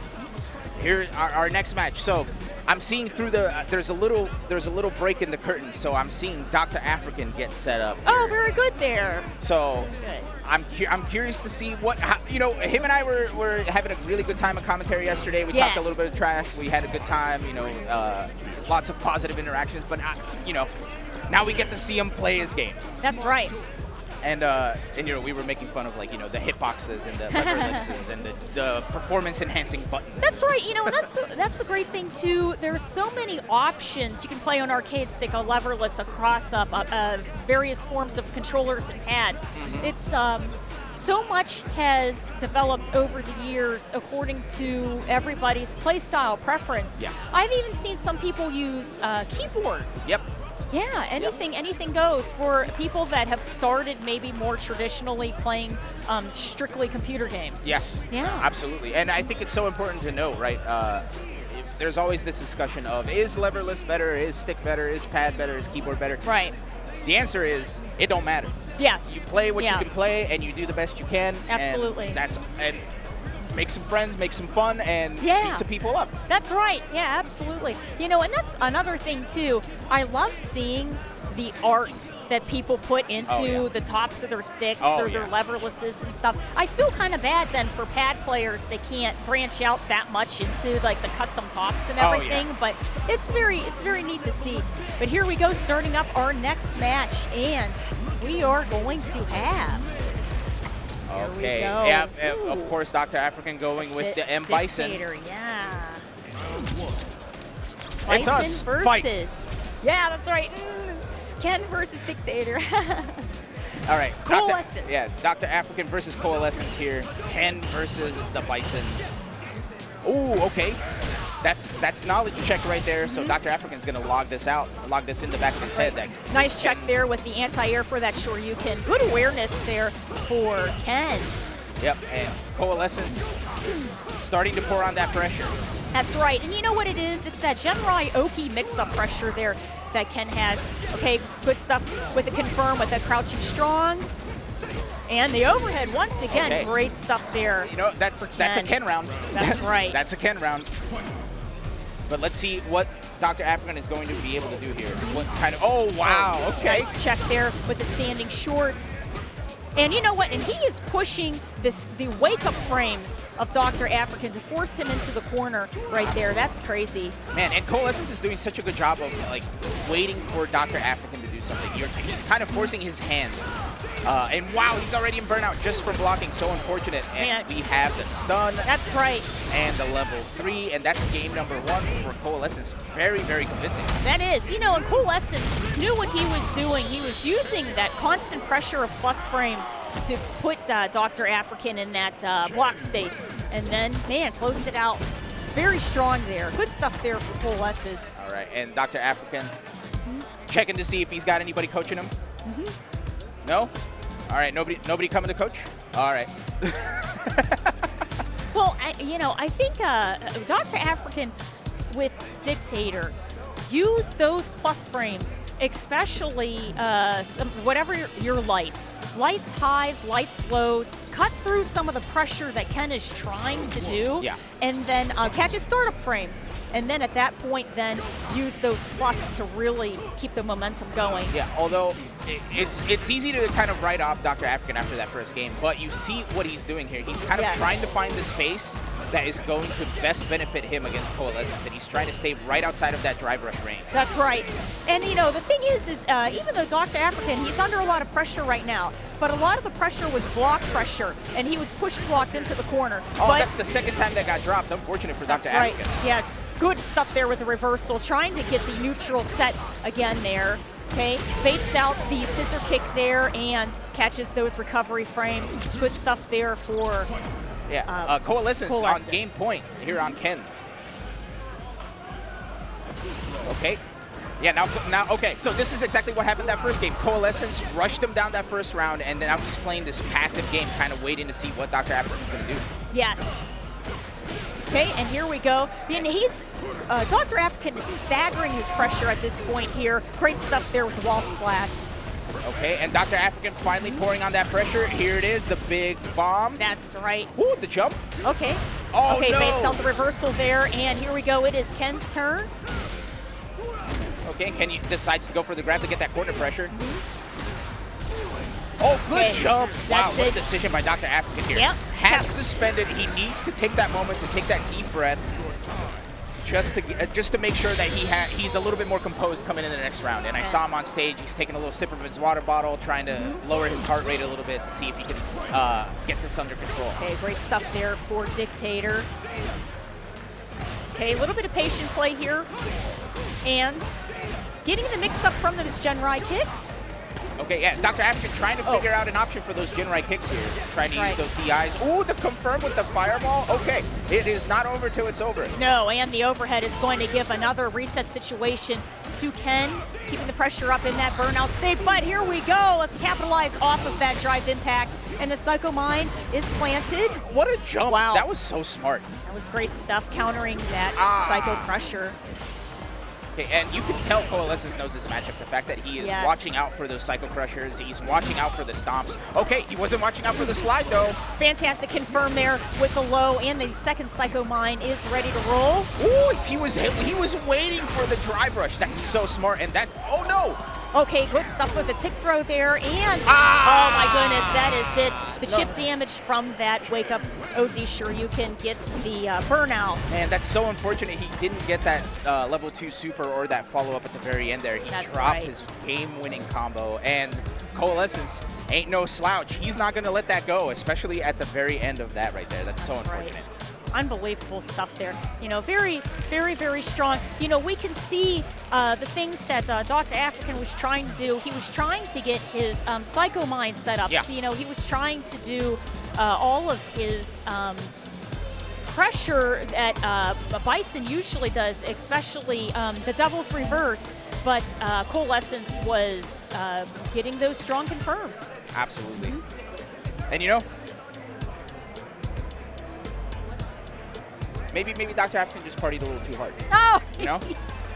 here's our next match. So I'm seeing through the there's a little break in the curtain, so I'm seeing Dr. Afrikan get set up here. Oh, very good there. So I'm curious to see you know, him and I were having a really good time at commentary yesterday. We talked a little bit of trash. We had a good time, you know, lots of positive interactions, but you know, now we get to see him play his game. That's right. And you know, we were making fun of, like, you know, the hitboxes and the leverlesses and the performance enhancing buttons. That's right. You know, and that's the great thing too. There's so many options. You can play on arcade stick, a leverless, a cross-up, various forms of controllers and pads. It's so much has developed over the years according to everybody's playstyle preference. Yes. I've even seen some people use keyboards. Yep. Yeah, anything goes for people that have started maybe more traditionally playing strictly computer games. Yes, absolutely. And I think it's so important to know, right? There's always this discussion of, is leverless better, is stick better, is pad better, is keyboard better? Right. The answer is, it don't matter. Yes. You play what you can play, and you do the best you can. Absolutely. And make some friends, make some fun, and beat some people up. That's right. Yeah, absolutely. You know, and that's another thing too. I love seeing the art that people put into the tops of their sticks or their leverlesses and stuff. I feel kind of bad then for pad players. They can't branch out that much into like the custom tops and everything, but it's very neat to see. But here we go, starting up our next match, and we are going to have Okay. Yeah, of course, Dr. Afrikan going with the M.BISON. Yeah. It's us. Versus. Fight. Yeah, that's right. Ken versus Dictator. All right. Coalescence. Dr. Afrikan versus Coalescence here. Ken versus the Bison. Ooh, okay. That's knowledge check right there. So Dr. Afrikan's going to log this in the back of his head. Nice check there with the anti-air for that Shoryuken. Good awareness there for Ken. Yep, and Coalescence starting to pour on that pressure. That's right, and you know what it is? It's that Genrai Oki mix-up pressure there that Ken has. Okay, good stuff with the confirm with that crouching strong. And the overhead, once again, great stuff there. You know, that's a Ken round. That's right. That's a Ken round. But let's see what Dr. Afrikan is going to be able to do here. What kind of, oh, wow, okay. Nice check there with the standing short. And you know what? And he is pushing the wake-up frames of Dr. African to force him into the corner right there. That's crazy. Man, and Coalescence is doing such a good job of like waiting for Dr. African to do something. He's kind of forcing his hand. And wow, he's already in burnout just from blocking. So unfortunate. And we have the stun. That's right. And the level 3, and that's game number 1 for Coalescence. Very, very convincing. That is. You know, and Coalescence knew what he was doing. He was using that constant pressure of plus frames to put Dr. African in that block state. And then, man, closed it out. Very strong there. Good stuff there for Coalescence. All right, and Dr. African checking to see if he's got anybody coaching him. No? All right, nobody coming to coach? All right. Well, you know, I think Dr. African with Dictator use those plus frames, especially whatever your lights. Lights highs, lights lows, cut through some of the pressure that Ken is trying to do, and then catch his startup frames. And then at that point, then use those plus to really keep the momentum going. Yeah, although it's easy to kind of write off Dr. African after that first game, but you see what he's doing here. He's kind of trying to find the space that is going to best benefit him against Coalescence, and he's trying to stay right outside of that drive rush range. That's right. And, you know, the thing is even though Dr. African, he's under a lot of pressure right now, but a lot of the pressure was block pressure, and he was push-blocked into the corner. Oh, but that's the second time that got dropped. Unfortunate for Dr. African. Yeah, good stuff there with the reversal, trying to get the neutral set again there. Okay, baits out the scissor kick there and catches those recovery frames. Good stuff there for Coalescence on game point here on Ken. Okay. Yeah, now, okay, so this is exactly what happened that first game. Coalescence rushed him down that first round, and then now he's playing this passive game, kind of waiting to see what Dr. African's going to do. Yes. Okay, and here we go. And he's, Dr. African is staggering his pressure at this point here. Great stuff there with the wall splat. Okay, and Dr. African finally pouring on that pressure. Here it is, the big bomb. That's right. Ooh, the jump. Okay. Oh, okay, no. baits out the reversal there, and here we go. It is Ken's turn. Okay, Ken decides to go for the grab to get that corner pressure. Oh, good jump. Wow, what a decision by Dr. African here. Yep. Has to spend it. He needs to take that moment to take that deep breath just to make sure that he's a little bit more composed coming in the next round. And I saw him on stage. He's taking a little sip of his water bottle, trying to lower his heart rate a little bit to see if he can get this under control. Okay, great stuff there for Dictator. Okay, a little bit of patient play here. And getting the mix-up from those Genrai kicks. Okay, yeah, Dr. African trying to figure out an option for those Genrai kicks here. Trying to use those DIs. Ooh, the confirm with the fireball. Okay, it is not over till it's over. No, and the overhead is going to give another reset situation to Ken, keeping the pressure up in that burnout state. But here we go. Let's capitalize off of that drive impact. And the Psycho Mind is planted. What a jump. Wow. That was so smart. That was great stuff, countering that Psycho pressure. Okay, and you can tell Coalescence knows this matchup. The fact that he is watching out for those Psycho Crushers, he's watching out for the stomps. Okay, he wasn't watching out for the slide, though. Fantastic confirm there with the low, and the second Psycho Mine is ready to roll. Ooh, he was waiting for the drive rush. That's so smart, and that, oh no! Okay, good stuff with the tick throw there, and oh my goodness, that is it. The chip damage from that wake up OD Shoryuken gets the burnout. Man, that's so unfortunate he didn't get that level 2 super or that follow-up at the very end there. He dropped his game-winning combo, and Coalescence ain't no slouch. He's not going to let that go, especially at the very end of that right there. That's so unfortunate. Unbelievable stuff there. You know, very, very, very strong. You know, we can see the things that Dr. African was trying to do. He was trying to get his Psycho Mind set up. Yeah. So, you know, he was trying to do all of his pressure that Bison usually does, especially the Devil's Reverse. But Coalescence was getting those strong confirms. Absolutely. And, you know, maybe Dr. African just partied a little too hard. Oh! You know?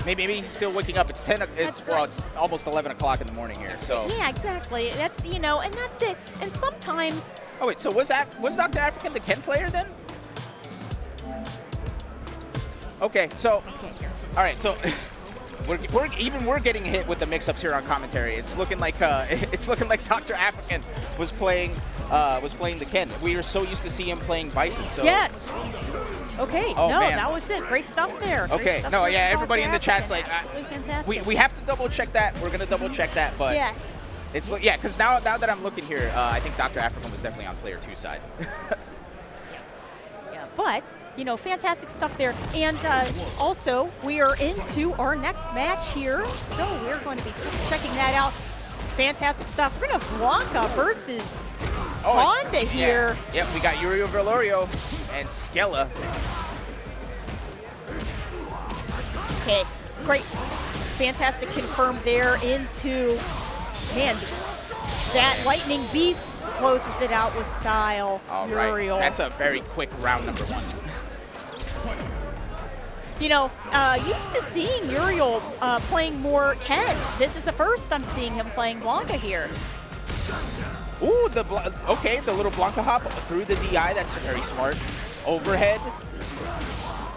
Maybe he's still waking up. It's 10. It's almost 11 o'clock in the morning here. So yeah, exactly. That's, you know, and that's it. And sometimes. Oh wait, so was Dr. African the Ken player then? Okay, so all right, so we're getting hit with the mix-ups here on commentary. It's looking like Dr. African was playing the Ken. We were so used to see him playing Bison. So yes. Okay. Oh, no, man. that was it. Great stuff there. Okay. Stuff No, there yeah. from Everybody in the Dr. chat's like, African. Absolutely fantastic. we have to double check that. We're gonna double check that, but yes. it's yeah, because now that I'm looking here, I think Dr. African was definitely on player 2 side. Yeah, but you know, fantastic stuff there. And also, we are into our next match here, so we're going to be checking that out. Fantastic stuff. We're going to have Blanca versus Honda here. Yeah. Yep, we got YELORIO and SKELLA. Okay, great. Fantastic confirm there into, man, that Lightning Beast closes it out with style. All right, Uriel. that's a very quick round number 1. You know, used to seeing Uriel playing more Ken. This is the first I'm seeing him playing Blanca here. Ooh, the little Blanca hop through the DI. That's very smart. Overhead,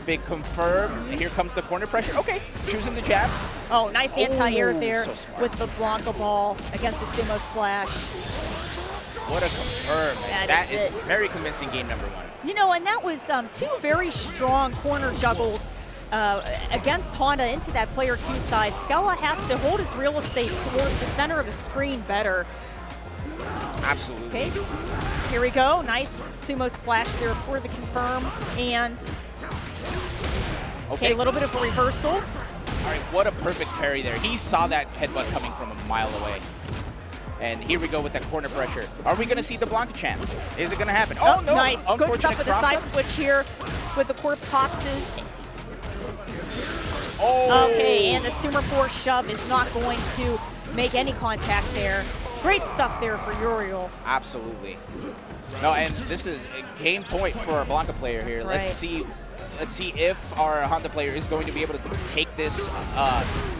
big confirm. And here comes the corner pressure. Okay, choosing the jab. Oh, nice anti-air there so smart. with the Blanca ball against the sumo splash. What a confirm. That is a very convincing game number 1. You know, and that was 2 very strong corner juggles against Honda into that player 2 side. SKELLA has to hold his real estate towards the center of the screen better. Absolutely. Okay, here we go. Nice sumo splash there for the confirm. And, okay, a little bit of a reversal. All right, what a perfect parry there. He saw that headbutt coming from a mile away. And here we go with that corner pressure. Are we going to see the Blanca champ? Is it going to happen? Oh, no. Nice. Good stuff with the side cross-up. switch here with the corpse hopses. Oh. Okay, and the Sumer force shove is not going to make any contact there. Great stuff there for Uriel. Absolutely. No, and this is a game point for our Blanca player here. That's right. Let's see if our Honda player is going to be able to take this,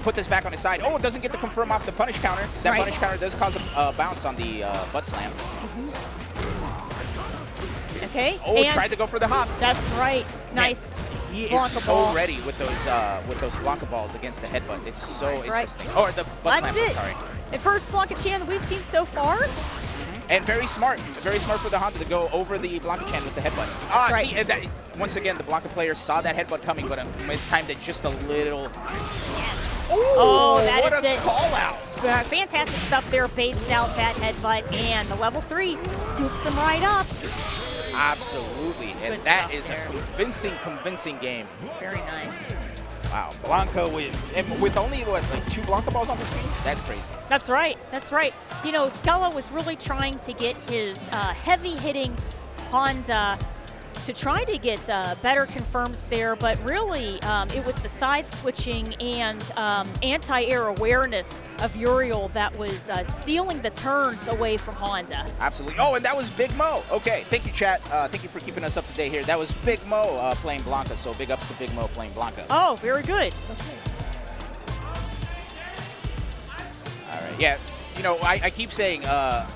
put this back on his side. Oh, it doesn't get the confirm off the punish counter. That punish counter does cause a bounce on the butt slam. Okay. Oh, tried to go for the hop. That's right. Nice. Man, he Blanca is so ball. ready with those Blanca balls against the headbutt. It's so interesting. Right. Or the butt slam, That's it. sorry. The first Blanca Chan that we've seen so far. And very smart for the Honda to go over the Blanca Chan with the headbutt. That's right. See, once again, the Blanca player saw that headbutt coming, but mistimed it just a little. Yes. Ooh, that what is a it. call out. Fantastic stuff there. Baits out that headbutt, and the level 3 scoops him right up. Absolutely, and Good that stuff is there. a convincing game. Very nice. Wow, Blanca wins. And with only, what, like 2 Blanca balls on the screen? That's crazy. That's right. That's right. You know, SKELLA was really trying to get his heavy-hitting Honda to try to get better confirms there, but really it was the side switching and anti-air awareness of Uriel that was stealing the turns away from Honda. Absolutely. Oh, and that was Big Mo. Okay, thank you, chat. Thank you for keeping us up to date here. That was Big Mo playing Blanca, so big ups to Big Mo playing Blanca. Oh, very good. All right, yeah. You know, I keep saying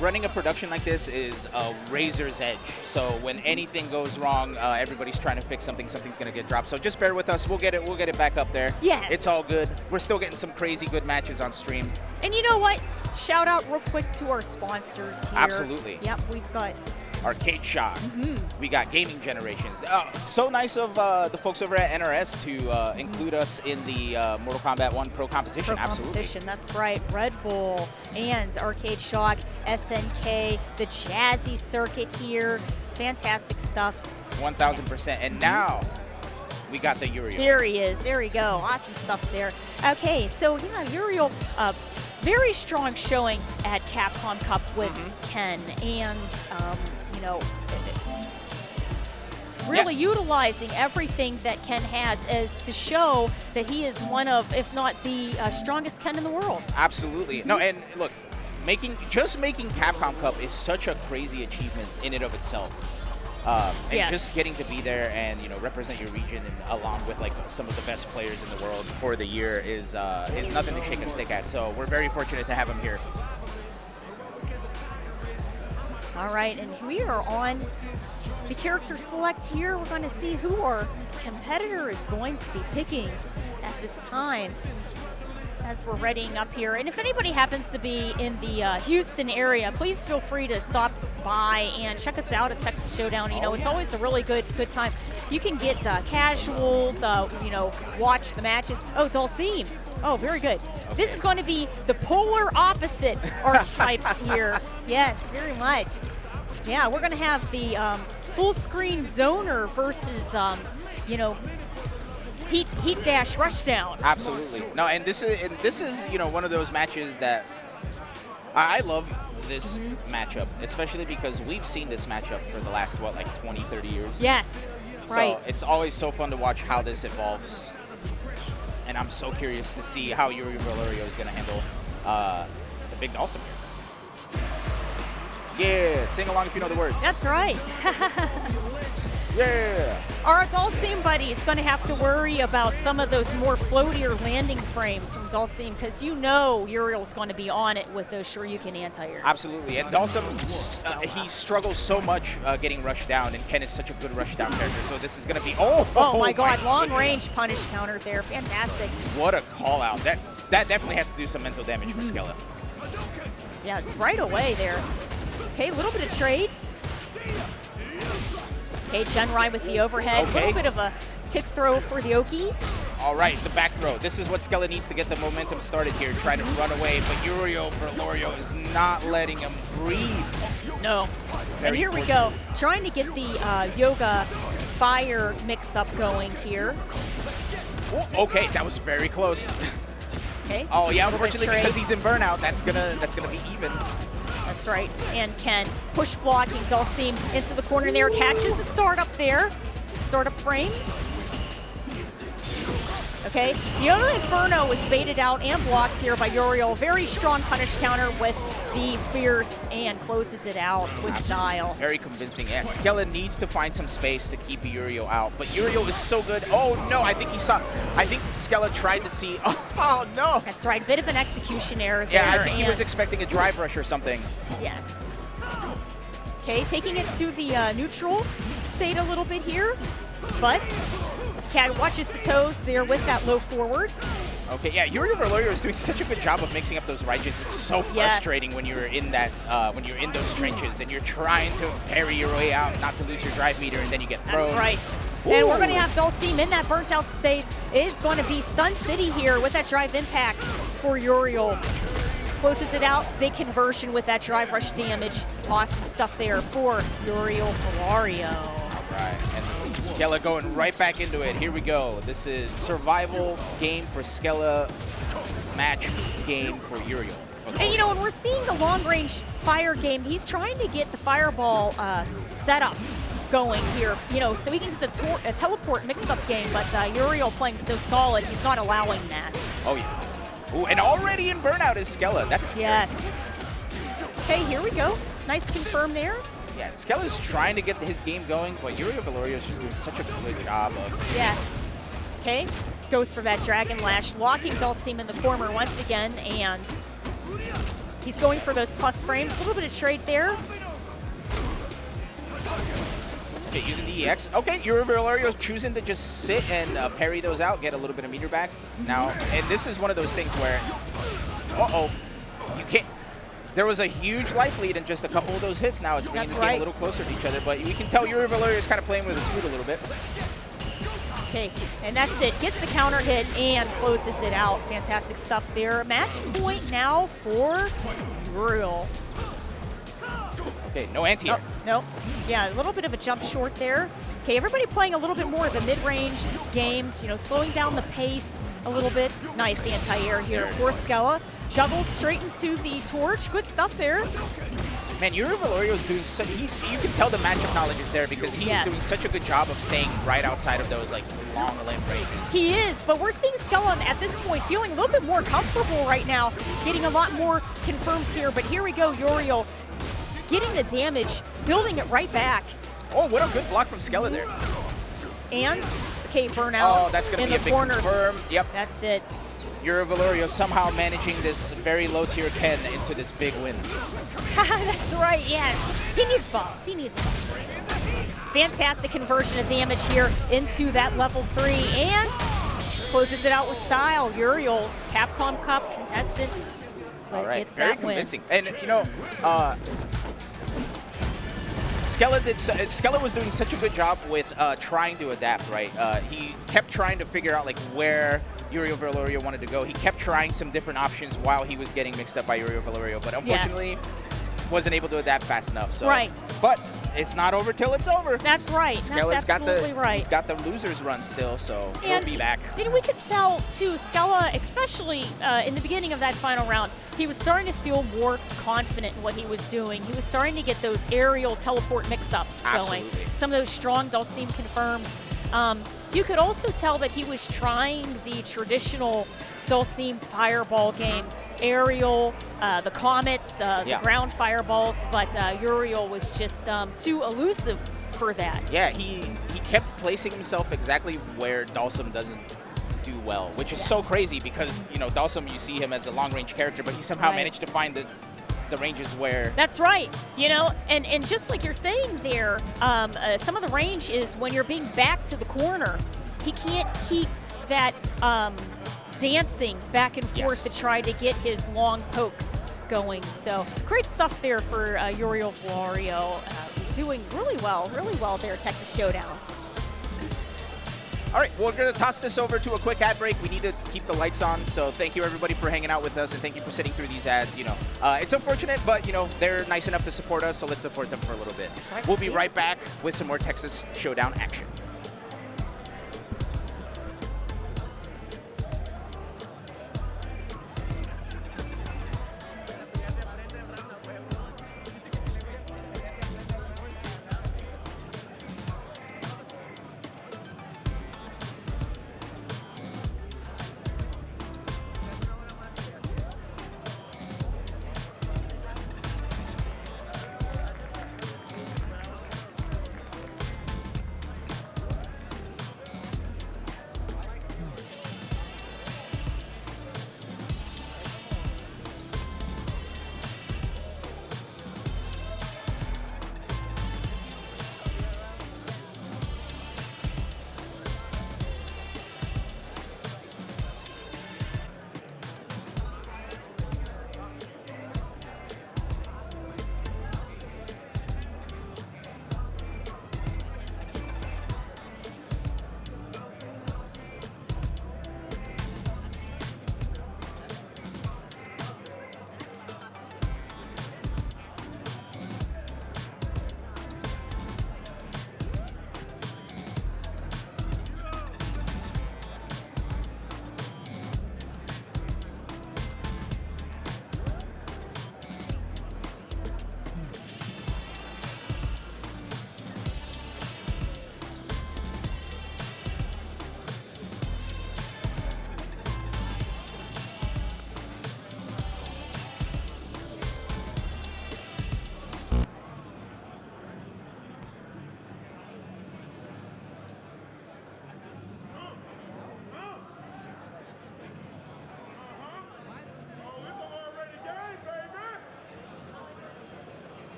running a production like this is a razor's edge. So when anything goes wrong, everybody's trying to fix something. Something's going to get dropped. So just bear with us. We'll get it back up there. Yes. It's all good. We're still getting some crazy good matches on stream. And you know what? Shout out real quick to our sponsors here. Absolutely. Yep, we've got Arcade Shop. We got Gaming Generations. So nice of the folks over at NRS to include us in the Mortal Kombat 1 Pro Competition. competition. That's right. Red Bull and Arcade Shock, SNK, the Jazzy Circuit here. Fantastic stuff. 1000%. And now we got the Uriel. There he is. There we go. Awesome stuff there. Okay, so yeah, Uriel, very strong showing at Capcom Cup with Ken, and you know, really utilizing everything that Ken has as to show that he is one of, if not the strongest Ken in the world. Absolutely. No, and look, just making Capcom Cup is such a crazy achievement in and of itself. And just getting to be there and, you know, represent your region and along with like some of the best players in the world for the year is nothing to shake a stick at. So we're very fortunate to have him here. All right, and we are on the character select here. We're going to see who our competitor is going to be picking at this time as we're readying up here. And if anybody happens to be in the Houston area, please feel free to stop by and check us out at Texas Showdown. You know, it's always a really good time. You can get casuals, you know, watch the matches. Oh, Dulcine. Oh, very good. Okay. This is going to be the polar opposite archetypes here. Yes, very much. Yeah, we're going to have the full screen zoner versus, you know, heat dash rushdown. Absolutely. No, and this is you know, one of those matches that I love this matchup, especially because we've seen this matchup for the last, what, like 20, 30 years? Yes, right. So it's always so fun to watch how this evolves. And I'm so curious to see how YELORIO is going to handle the big Dawson here. Yeah, sing along if you know the words. That's right. Yeah. Our Dulcine buddy is going to have to worry about some of those more floatier landing frames from Dulcine, because you know Uriel's going to be on it with those Shoryuken anti-airs. Absolutely. And Dulcine, he struggles so much getting rushed down, and Ken is such a good rush down character. So this is going to be, oh my God, long range punish counter there. Fantastic. What a call out. That definitely has to do some mental damage for SKELLA. Yes, right away there. Okay, a little bit of trade. Okay, Genrai with the overhead. A little bit of a tick throw for the Oki. All right, the back throw. This is what SKELLA needs to get the momentum started here. Try to run away, but YELORIO is not letting him breathe. No. And here we go. Trying to get the Yoga Fire mix-up going here. Oh, okay, that was very close. Okay. Oh yeah, unfortunately because he's in burnout, that's gonna be even. That's right. And Ken push blocking Dulcine into the corner there. Catches the startup there. Startup frames. Okay. Yodo Inferno was baited out and blocked here by Uriel. Very strong punish counter with the Fierce and closes it out with style. Very convincing. Yeah, SKELLA needs to find some space to keep Uriel out. But Uriel is so good. Oh no, I think SKELLA tried to see. Oh no. That's right. A bit of an execution error there. Yeah, I think he was expecting a drive rush or something. Yes. Okay, taking it to the neutral state a little bit here. But Cat watches the toes there with that low forward. Okay, yeah, YELORIO is doing such a good job of mixing up those Raijins. It's so frustrating when you're in that, when you're in those trenches and you're trying to parry your way out, not to lose your drive meter, and then you get thrown. That's right. Ooh. And we're going to have Dulcine in that burnt out state. It is going to be Stun City here with that drive impact for Uriel. Closes it out. Big conversion with that drive rush damage. Awesome stuff there for YELORIO. Right, and SKELLA going right back into it. Here we go. This is survival game for SKELLA, match game for Uriel. And you know, when we're seeing the long-range fire game, he's trying to get the fireball setup going here, you know, so he can get the teleport mix-up game, but Uriel playing so solid, he's not allowing that. Oh, yeah. Ooh, and already in burnout is SKELLA. That's scary. Yes. Okay, here we go. Nice confirm there. Yeah, SKELLA's trying to get his game going, but YELORIO is just doing such a good job of... Yes. Okay, goes for that Dragon Lash, locking Dulcine in the corner once again, and he's going for those plus frames. A little bit of trade there. Okay, using the EX. Okay, YELORIO is choosing to just sit and parry those out, get a little bit of meter back. Now, and this is one of those things where... Uh-oh. You can't... There was a huge life lead in just a couple of those hits. Now it's bringing this game a little closer to each other, but you can tell YELORIO is kind of playing with his food a little bit. Okay, and that's it. Gets the counter hit and closes it out. Fantastic stuff there. Match point now for Uriel. Okay, no anti-air. Nope. Yeah, a little bit of a jump short there. Okay, everybody playing a little bit more of the mid-range games, you know, slowing down the pace a little bit. Nice anti-air here for SKELLA. Juggles straight into the torch. Good stuff there. Man, YELORIO is doing such... You can tell the matchup knowledge is there because he is doing such a good job of staying right outside of those, like, long limb ranges. He is, but we're seeing SKELLA at this point feeling a little bit more comfortable right now, getting a lot more confirms here. But here we go, Uriel getting the damage, building it right back. Oh, what a good block from SKELLA there. And, okay, burnout. Oh, that's going to be a big corners. confirm. Yep. That's it. YELORIO somehow managing this very low-tier Ken into this big win. That's right, yes. He needs buffs. He needs buffs. Fantastic conversion of damage here into that level 3. And closes it out with style. Uriel, Capcom Cup contestant, All right, gets very that win. convincing. And you know, SKELLA was doing such a good job with trying to adapt, right? He kept trying to figure out like where Uriel YELORIO wanted to go. He kept trying some different options while he was getting mixed up by Uriel YELORIO, but unfortunately wasn't able to adapt fast enough. So, right. But it's not over till it's over. That's right. SKELLA's That's absolutely right. He's got the losers run still, so he'll be back. And we could tell too, SKELLA, especially in the beginning of that final round, he was starting to feel more confident in what he was doing. He was starting to get those aerial teleport mix-ups going. Some of those strong Dulcim confirms. You could also tell that he was trying the traditional Dulcim fireball game, aerial, the comets, the ground fireballs, but Uriel was just too elusive for that. Yeah, he kept placing himself exactly where Dulcim doesn't do well, which is so crazy because, you know, Dulcim, you see him as a long-range character, but he somehow managed to find the ranges where... That's right. You know, and just like you're saying there, some of the range is when you're being backed to the corner, he can't keep that dancing back and forth to try to get his long pokes going. So great stuff there for Uriel YELORIO, doing really well there at Texas Showdown. All right, we're going to toss this over to a quick ad break. We need to keep the lights on, so thank you everybody for hanging out with us, and thank you for sitting through these ads. You know, it's unfortunate, but you know they're nice enough to support us, so let's support them for a little bit. Right, we'll be right back with some more Texas Showdown action.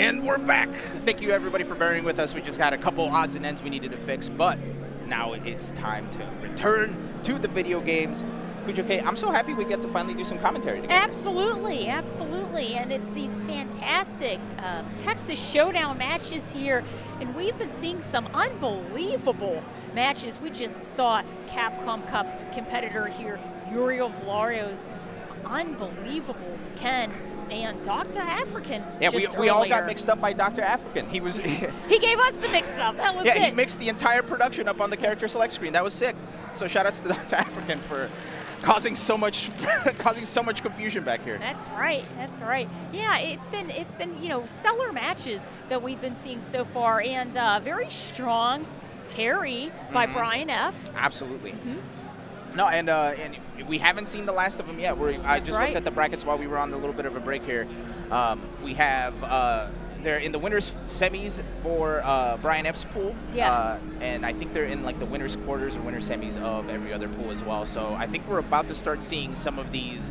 And we're back. Thank you everybody for bearing with us. We just got a couple odds and ends we needed to fix, but now it's time to return to the video games. Kujo, I'm so happy we get to finally do some commentary together. Absolutely, absolutely. And it's these fantastic Texas Showdown matches here. And we've been seeing some unbelievable matches. We just saw Capcom Cup competitor here, Uriel Velario's unbelievable Ken and Dr. African. Yeah, we all got mixed up by Dr. African. He was he gave us the mix-up. That was it. Yeah, he mixed the entire production up on the character select screen. That was sick. So shout outs to Dr. African for causing so much confusion back here. That's right. That's right. Yeah, it's been stellar matches that we've been seeing so far, and very strong Terry by Brian F. Absolutely. No, and we haven't seen the last of them yet. I just looked at the brackets while we were on a little bit of a break here. We have they're in the winners semis for Brian F's pool. Yes. And I think they're in like the winners quarters or winners semis of every other pool as well. So I think we're about to start seeing some of these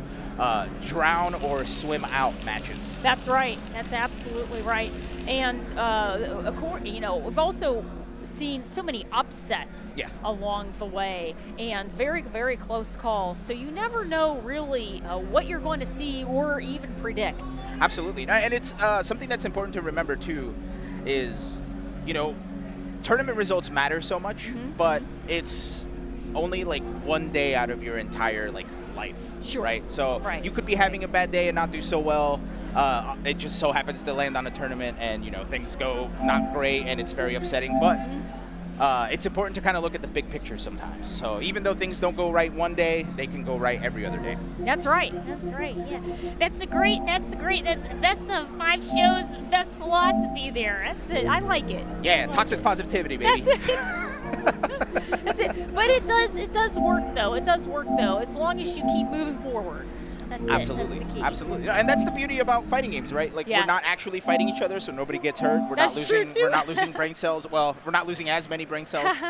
drown or swim out matches. That's right. That's absolutely right. And we've also seen so many upsets along the way, and very, very close calls. So you never know really what you're going to see or even predict. Absolutely. And it's something that's important to remember too is, tournament results matter so much, but it's only like one day out of your entire life. Sure. Right? So you could be having a bad day and not do so well. It just so happens to land on a tournament and, things go not great and it's very upsetting. But it's important to kind of look at the big picture sometimes. So even though things don't go right one day, they can go right every other day. That's right. That's right. Yeah. That's best of 5 shows, best philosophy there. That's it. I like it. Yeah, toxic positivity, baby. That's it. That's it. But it does work though. It does work though, as long as you keep moving forward. That's absolutely. It. That's the key. Absolutely. And that's the beauty about fighting games, right? Like we're not actually fighting each other, so nobody gets hurt. We're not losing brain cells. Well, we're not losing as many brain cells.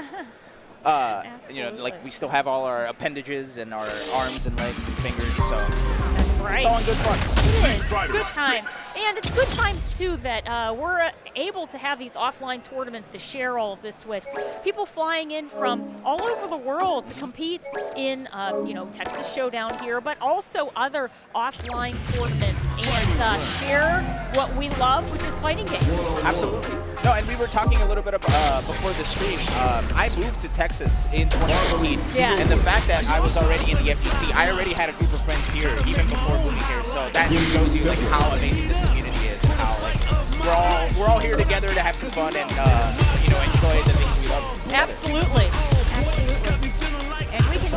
Like we still have all our appendages and our arms and legs and fingers, so that's right. It's all in good fun. It is. It's good times. And it's good times too that we're able to have these offline tournaments to share all of this with. People flying in from all over the world to compete in Texas Showdown here, but also other offline tournaments. And share what we love, which is fighting games. Absolutely. No, and we were talking a little bit before the stream. I moved to Texas in 2015, and the fact that I was already in the FGC, I already had a group of friends here even before moving here. So that just shows you like how amazing this community is. How like we're all here together to have some fun and you know, enjoy the things we love. Absolutely. Absolutely. And we can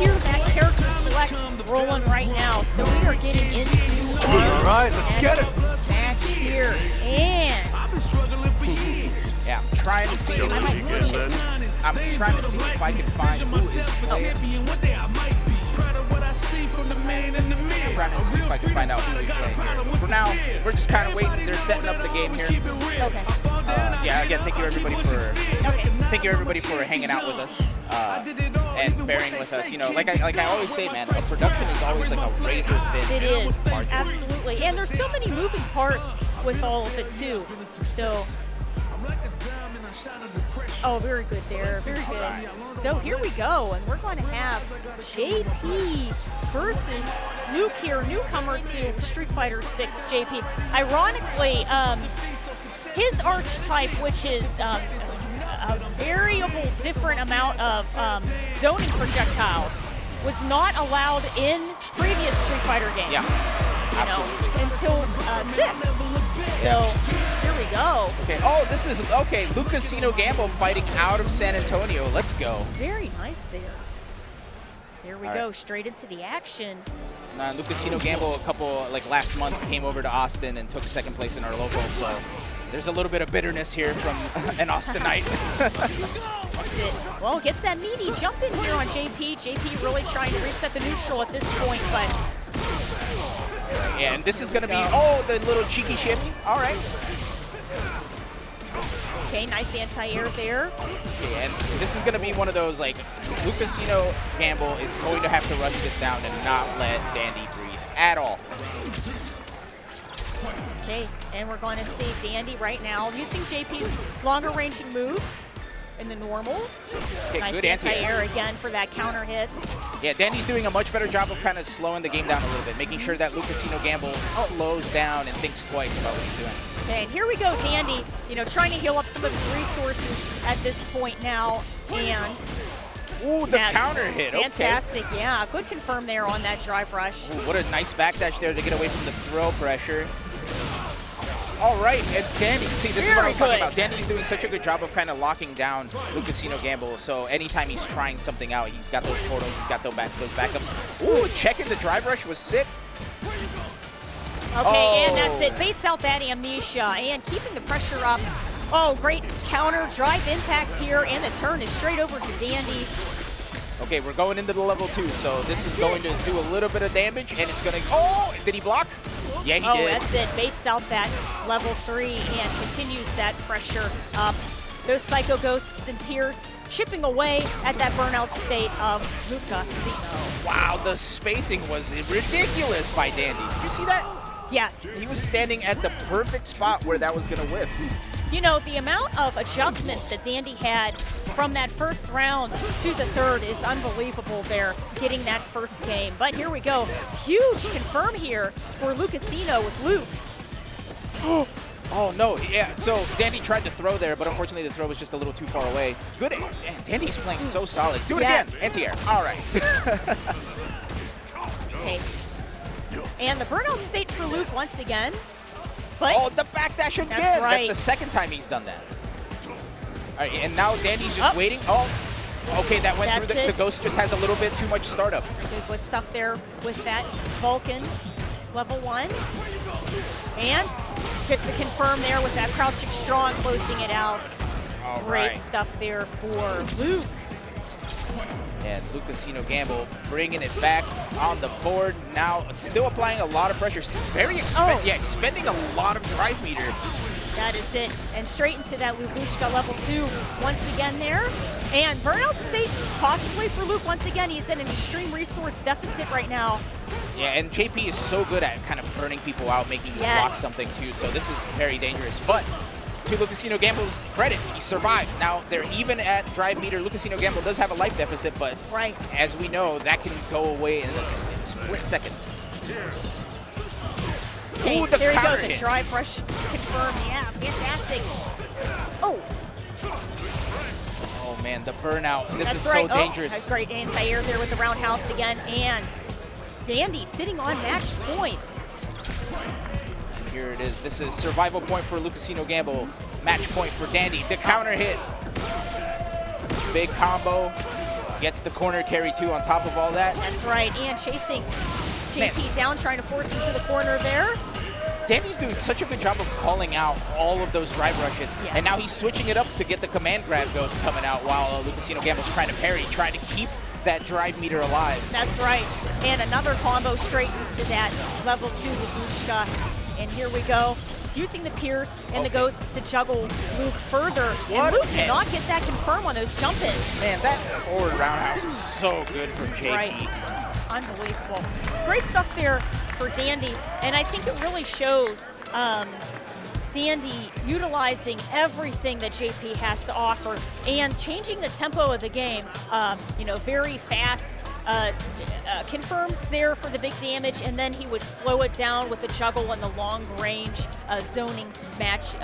hear that character select rolling right now. So we are getting into All right, let's get it. match here. And Yeah, I'm trying to see. I might switch it. I'm trying to see if I can find who is playing. I'm trying to see if I can find out who is playing here. For now, we're just kind of waiting. They're setting up the game here. Okay. Yeah, again, thank you everybody for hanging out with us and bearing with us. You know, like I always say, man, a production is always like a razor thin. It is, absolutely. And there's so many moving parts with all of it too. So, oh, very good there, very good. So here we go, and we're going to have JP versus Luke here, newcomer to Street Fighter 6. JP, ironically, his archetype, which is a variable different amount of zoning projectiles, was not allowed in previous Street Fighter games. Yeah, absolutely. Until 6. So here we go. Okay. Oh, this is okay. LUCASINOGAMBLE fighting out of San Antonio. Let's go. Very nice there. There we go, straight into the action. LUCASINOGAMBLE a couple last month came over to Austin and took second place in our local. So there's a little bit of bitterness here from an Austinite. That's it. Well, gets that meaty jump in here on JP. JP really trying to reset the neutral at this point, but. Yeah, and this is going to be, oh, the little cheeky shimmy. All right. Okay, nice anti-air there. Okay, and this is going to be one of those, like, LUCASINOGAMBLE is going to have to rush this down and not let Dandy breathe at all. Okay, and we're going to see Dandy right now using JP's longer ranging moves in the normals. Okay, nice good anti-air again for that counter hit. Yeah, Dandy's doing a much better job of kind of slowing the game down a little bit, making sure that LUCASINOGAMBLE slows down and thinks twice about what he's doing. Okay, and here we go, Dandy, you know, trying to heal up some of his resources at this point now, and ooh, the counter hit, fantastic, yeah, good confirm there on that drive rush. Ooh, what a nice backdash there to get away from the throw pressure. All right, and Dandy, see, this is what I was talking about. Dandy's doing such a good job of kind of locking down LUCASINOGAMBLE, so anytime he's trying something out, he's got those portals, he's got those backups. Ooh, checking the drive rush was sick. Okay, and that's it. Baits out that amnesia and keeping the pressure up. Oh, great counter drive impact here, and the turn is straight over to Dandy. Okay, we're going into the level 2, so this is going to do a little bit of damage, and it's going to, oh, did he block? Yeah, he did. Oh, that's it. Baits out that level 3 and continues that pressure up. Those Psycho Ghosts and Pierce chipping away at that burnout state of LUCASINO. Wow, the spacing was ridiculous by Dandy. Did you see that? Yes. He was standing at the perfect spot where that was going to whiff. You know, the amount of adjustments that Dandy had from that first round to the third is unbelievable there, getting that first game. But here we go. Huge confirm here for LUCASINO with Luke. Oh, no. Yeah, so Dandy tried to throw there, but unfortunately the throw was just a little too far away. Good. And Dandy's playing so solid. Do it again. Anti-air. All right. Okay. And the burnout state for Luke once again. But oh, the backdash again. That's right. That's the second time he's done that. All right, and now Dandy's just waiting. Oh, okay, that went through. The Ghost just has a little bit too much startup. Okay, good stuff there with that Vulcan level 1. And gets the confirm there with that crouching strong, closing it out. All Great right. stuff there for Luke. And LUCASINOGAMBLE bringing it back on the board. Now still applying a lot of pressure. Very spending a lot of drive meter. That is it. And straight into that Lubushka level 2 once again there. And burnout state possibly for Luke once again. He's in an extreme resource deficit right now. Yeah, and JP is so good at kind of burning people out, making you block something too. So this is very dangerous. But to LUCASINOGAMBLE's credit, he survived. Now, they're even at drive meter. LUCASINOGAMBLE does have a life deficit, but as we know, that can go away in a split second. Okay, Ooh, the there you go, counter the hit. drive rush confirmed. Yeah, fantastic. Oh, Oh man, the burnout. This that's is right. so dangerous. Oh, a great anti-air there with the roundhouse again. And Dandy sitting on match point. Here it is. This is survival point for LUCASINOGAMBLE. Match point for Dandy. The counter hit. Big combo. Gets the corner carry too on top of all that. That's right. And chasing JP down, trying to force him to the corner there. Dandy's doing such a good job of calling out all of those drive rushes. Yes. And now he's switching it up to get the command grab ghost coming out while LUCASINOGAMBLE's trying to parry, trying to keep that drive meter alive. That's right. And another combo straight into that level 2 with Lushka. And here we go. Using the Pierce and the Ghosts to juggle Luke further. What? And Luke cannot get that confirm on those jump-ins. Man, that forward roundhouse is so good from JP. Right. Unbelievable. Great stuff there for Dandy. And I think it really shows Dandy utilizing everything that JP has to offer and changing the tempo of the game. You know, very fast. Confirms there for the big damage, and then he would slow it down with the juggle and the long range zoning match.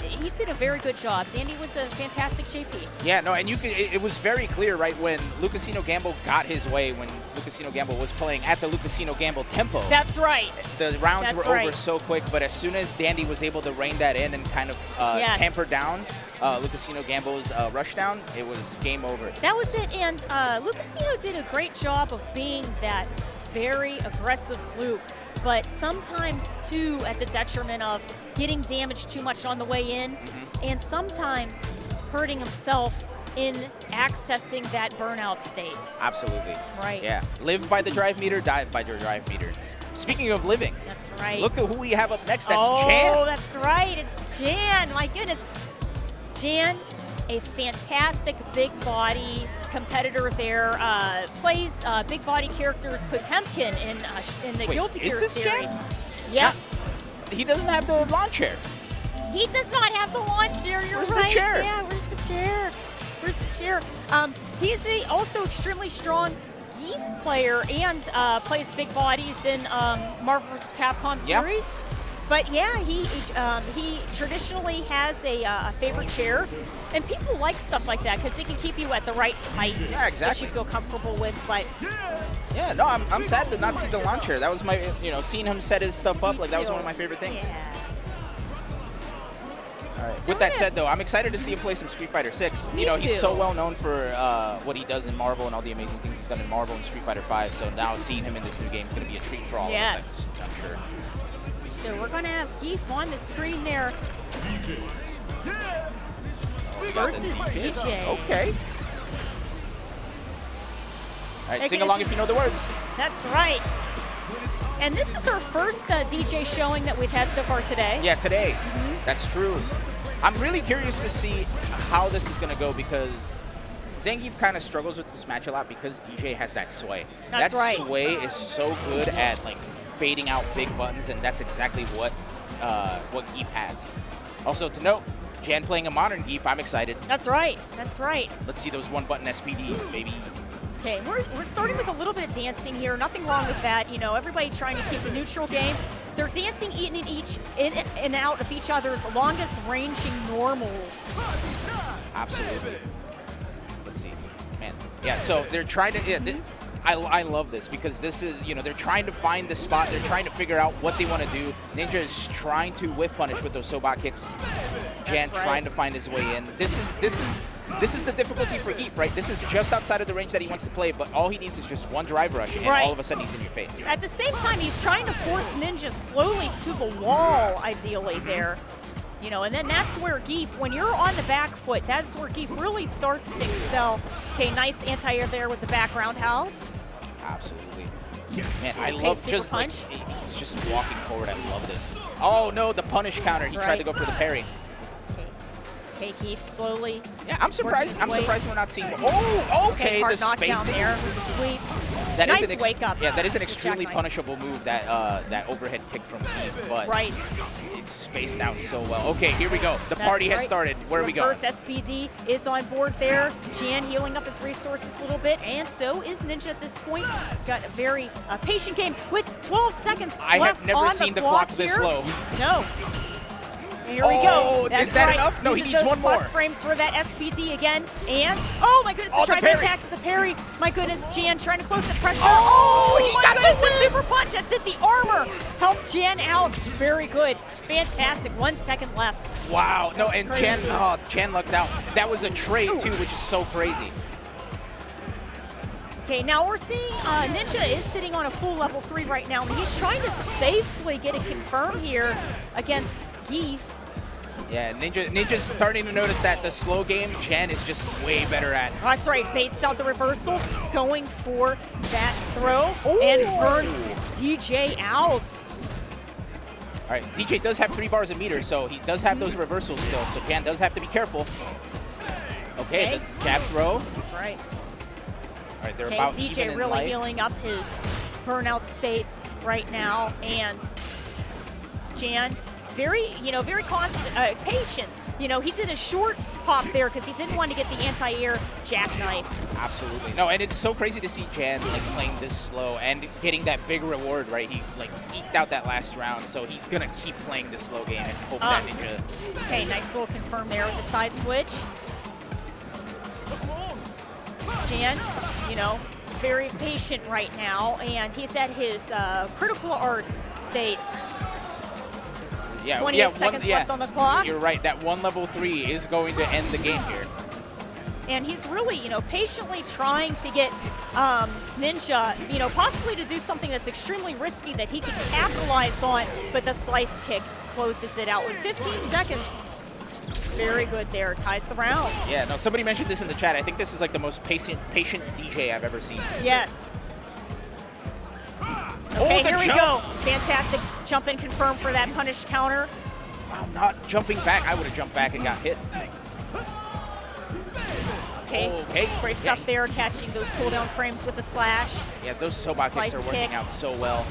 He did a very good job. Dandy was a fantastic JP. Yeah, no, and you could, it was very clear, right, when LUCASINOGAMBLE got his way, when LUCASINOGAMBLE was playing at the LUCASINOGAMBLE tempo. That's right. The rounds That's were right. over so quick, but as soon as Dandy was able to rein that in and kind of Yes. tamper down LUCASINOGAMBLE's rushdown, it was game over. That was it, and Lucasino did a great job of being that very aggressive Luke, but sometimes too at the detriment of getting damaged too much on the way in, and sometimes hurting himself in accessing that burnout state. Absolutely. Right. Yeah. Live by the drive meter, dive by the drive meter. Speaking of living, That's right. look at who we have up next. That's oh, Jan. that's right. It's Jan. My goodness. Jan, a fantastic big body competitor there. Plays big body characters Potemkin in the Wait, Guilty is Gear this series. Jan? Yes. He doesn't have the lawn chair. He does not have the lawn chair. You're Where's right. the chair? Yeah, where's the chair? Where's the chair? He's also extremely strong Geef player and plays big bodies in Marvel vs. Capcom series. But yeah, he traditionally has a favorite chair, and people like stuff like that because it can keep you at the right height Yeah, exactly. that you feel comfortable with. But Yeah, no, I'm sad to not see the lawn chair. That was my, seeing him set his stuff up, like that was one of my favorite things. Yeah. All right. So With that yeah. said, though, I'm excited to see him play some Street Fighter 6. Me He's too. so well known for what he does in Marvel and all the amazing things he's done in Marvel and Street Fighter 5. So now seeing him in this new game is going to be a treat for all of us, I'm sure. So we're going to have Geef on the screen there versus DJ. Okay. All right, They're sing gonna along see- if you know the words. That's right. And this is our first DJ showing that we've had so far today. Yeah, today. That's true. I'm really curious to see how this is going to go because Zangief kind of struggles with this match a lot because DJ has that sway. That's that right. sway is so good at like baiting out big buttons, and that's exactly what Geef has. Also to note, Jan playing a modern Geef, I'm excited. That's right. That's right. Let's see those one-button SPDs, baby. Okay, we're starting with a little bit of dancing here. Nothing wrong with that. You know, everybody trying to keep a neutral game. They're dancing, eating in and out of each other's longest ranging normals. Absolutely. Let's see. Man. Yeah, so they're trying to... I love this because this is, they're trying to find the spot. They're trying to figure out what they want to do. Ninja is trying to whiff punish with those Sobot kicks. Jan That's right. trying to find his way in. This is the difficulty for Geef, right? This is just outside of the range that he wants to play, but all he needs is just one drive rush, and all of a sudden he's in your face. At the same time, he's trying to force Ninja slowly to the wall, ideally there. And then that's where Geef, when you're on the back foot, that's where Geef really starts to excel. Okay, nice anti-air there with the back roundhouse. Absolutely. Man, I Okay, love super just like, punch. he's just walking forward. I love this. Oh no, the punish counter. That's He tried to go right. for the parry. Okay, Geef slowly. Yeah, I'm surprised. his I'm way. surprised we're not seeing. Oh, okay, hard the knockdown spacing. there with the sweep. That nice is an wake up. Yeah, that is an with extremely jackknife. punishable move, that overhead kick from Keith, but Right. it's spaced out so well. Okay, here we go. The party has started. Where are we going? First SPD is on board there. Jan healing up his resources a little bit, and so is Ninja at this point. Got a very patient game with 12 seconds I left have never on seen the clock clock this here. low. No. And here we go. That's is that right. enough? No, he Uses needs those one more. plus frames for that SPD again. And, oh my goodness, Oh, the the drive parry. impact of the parry. My goodness, Jan trying to close the pressure. Oh, he my got the goodness, win. the super punch. That's it. The armor helped Jan out. Very good. Fantastic. 1 second left. Wow. No, and Chan, crazy. Chan lucked out. That was a trade, too, which is so crazy. Okay, now we're seeing Ninja is sitting on a full level 3 right now, and he's trying to safely get it confirmed here against Geef. Yeah, Ninja's starting to notice that the slow game, Jan is just way better at. That's right, baits out the reversal, going for that throw, and burns DJ out. All right, DJ does have 3 bars a meter, so he does have those reversals still, so Jan does have to be careful. Okay, the jab throw. That's right. All right, they're Okay, about even DJ in really life. healing up his burnout state right now, and Jan, very patient. You know, he did a short hop there because he didn't want to get the anti-air jackknifes. Absolutely. No, and it's so crazy to see Jan like playing this slow and getting that big reward, right? He like eked out that last round, so he's gonna keep playing this slow game and hope that Ninja. Okay, nice little confirm there with the side switch. Jan, you know, very patient right now, and he's at his critical art state. Yeah, 28 seconds left on the clock. You're right. That 1 level 3 is going to end the game here. And he's really, you know, patiently trying to get Ninja, you know, possibly to do something that's extremely risky that he can capitalize on, but the slice kick closes it out with 15 seconds. Very good there, ties the round. Yeah, no, somebody mentioned this in the chat. I think this is like the most patient DJ I've ever seen. Yes. Okay, the here we jump. go. Fantastic jump and confirm for that punish counter. Wow, not jumping back. I would have jumped back and got hit. Okay, great stuff there, catching those cooldown frames with the slash. Yeah, those Soba kicks are working kick. out so well.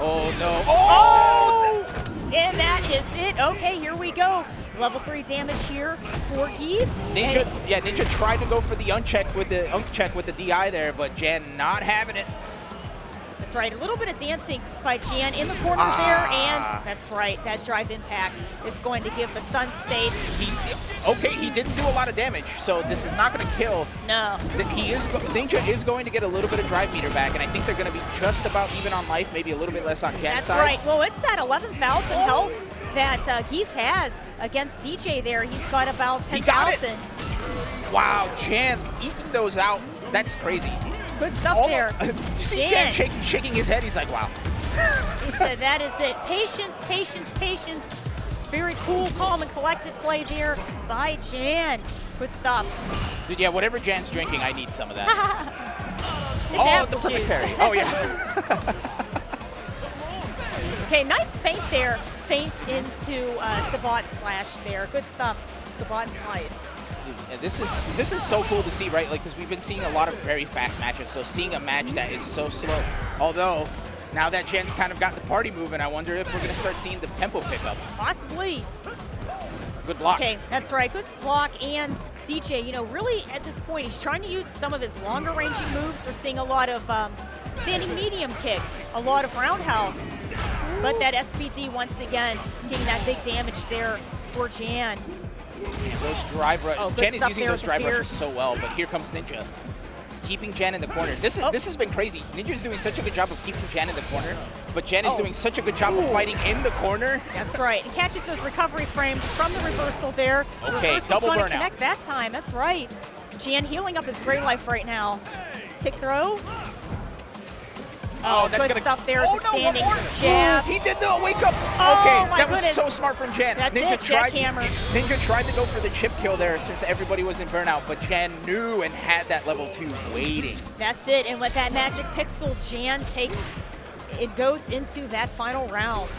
Oh, no. Oh! And that is it. Okay, here we go. Level 3 damage here for Geef. Ninja tried to go for the uncheck with the DI there, but Jan not having it. That's right, a little bit of dancing by Jan in the corner there, and that's right, that drive impact is going to give the stun state. He didn't do a lot of damage, so this is not going to kill. No. Ninja is going to get a little bit of drive meter back, and I think they're going to be just about even on life, maybe a little bit less on Jan's side. That's right. Well, it's that 11,000 health that Geef has against DJ there. He's got about 10,000. Wow, Jan eking those out. That's crazy. Good stuff there. See Jan shaking his head. He's like, wow. He said, that is it. Patience, patience, patience. Very cool, calm, and collected play there by Jan. Good stuff. Dude, yeah, whatever Jan's drinking, I need some of that. It's apple the perfect juice. parry. Oh, yeah. Okay, nice feint there. Feint into Sabat slash there. Good stuff. Sabat slice. Yeah, this is so cool to see, right? Like, because we've been seeing a lot of very fast matches. So seeing a match that is so slow, although now that Jan's kind of got the party moving, I wonder if we're going to start seeing the tempo pick up. Possibly. Good block. Okay, that's right. Good block. And DJ, you know, really at this point, he's trying to use some of his longer ranging moves. We're seeing a lot of standing medium kick, a lot of roundhouse. But that SPD once again getting that big damage there for Jan. Those drive rushes. Jan is using those drive rushes so well, but here comes Ninja. Keeping Jan in the corner. This has been crazy. Ninja's doing such a good job of keeping Jan in the corner, but Jan is doing such a good job of fighting in the corner. That's right. He catches those recovery frames from the reversal there. Okay, Reversal's double going burnout. to connect that time. That's right. Jan healing up his great life right now. Tick throw. Oh, that's good gonna stuff there. Oh, The no, standing one more. jab. He did the wake up. Oh, Okay, my that was goodness. so smart from Jan. That's Ninja it, tried. jackhammer. Ninja tried to go for the chip kill there since everybody was in burnout, but Jan knew and had that level 2 waiting. That's it. And with that magic pixel, Jan takes. It goes into that final round.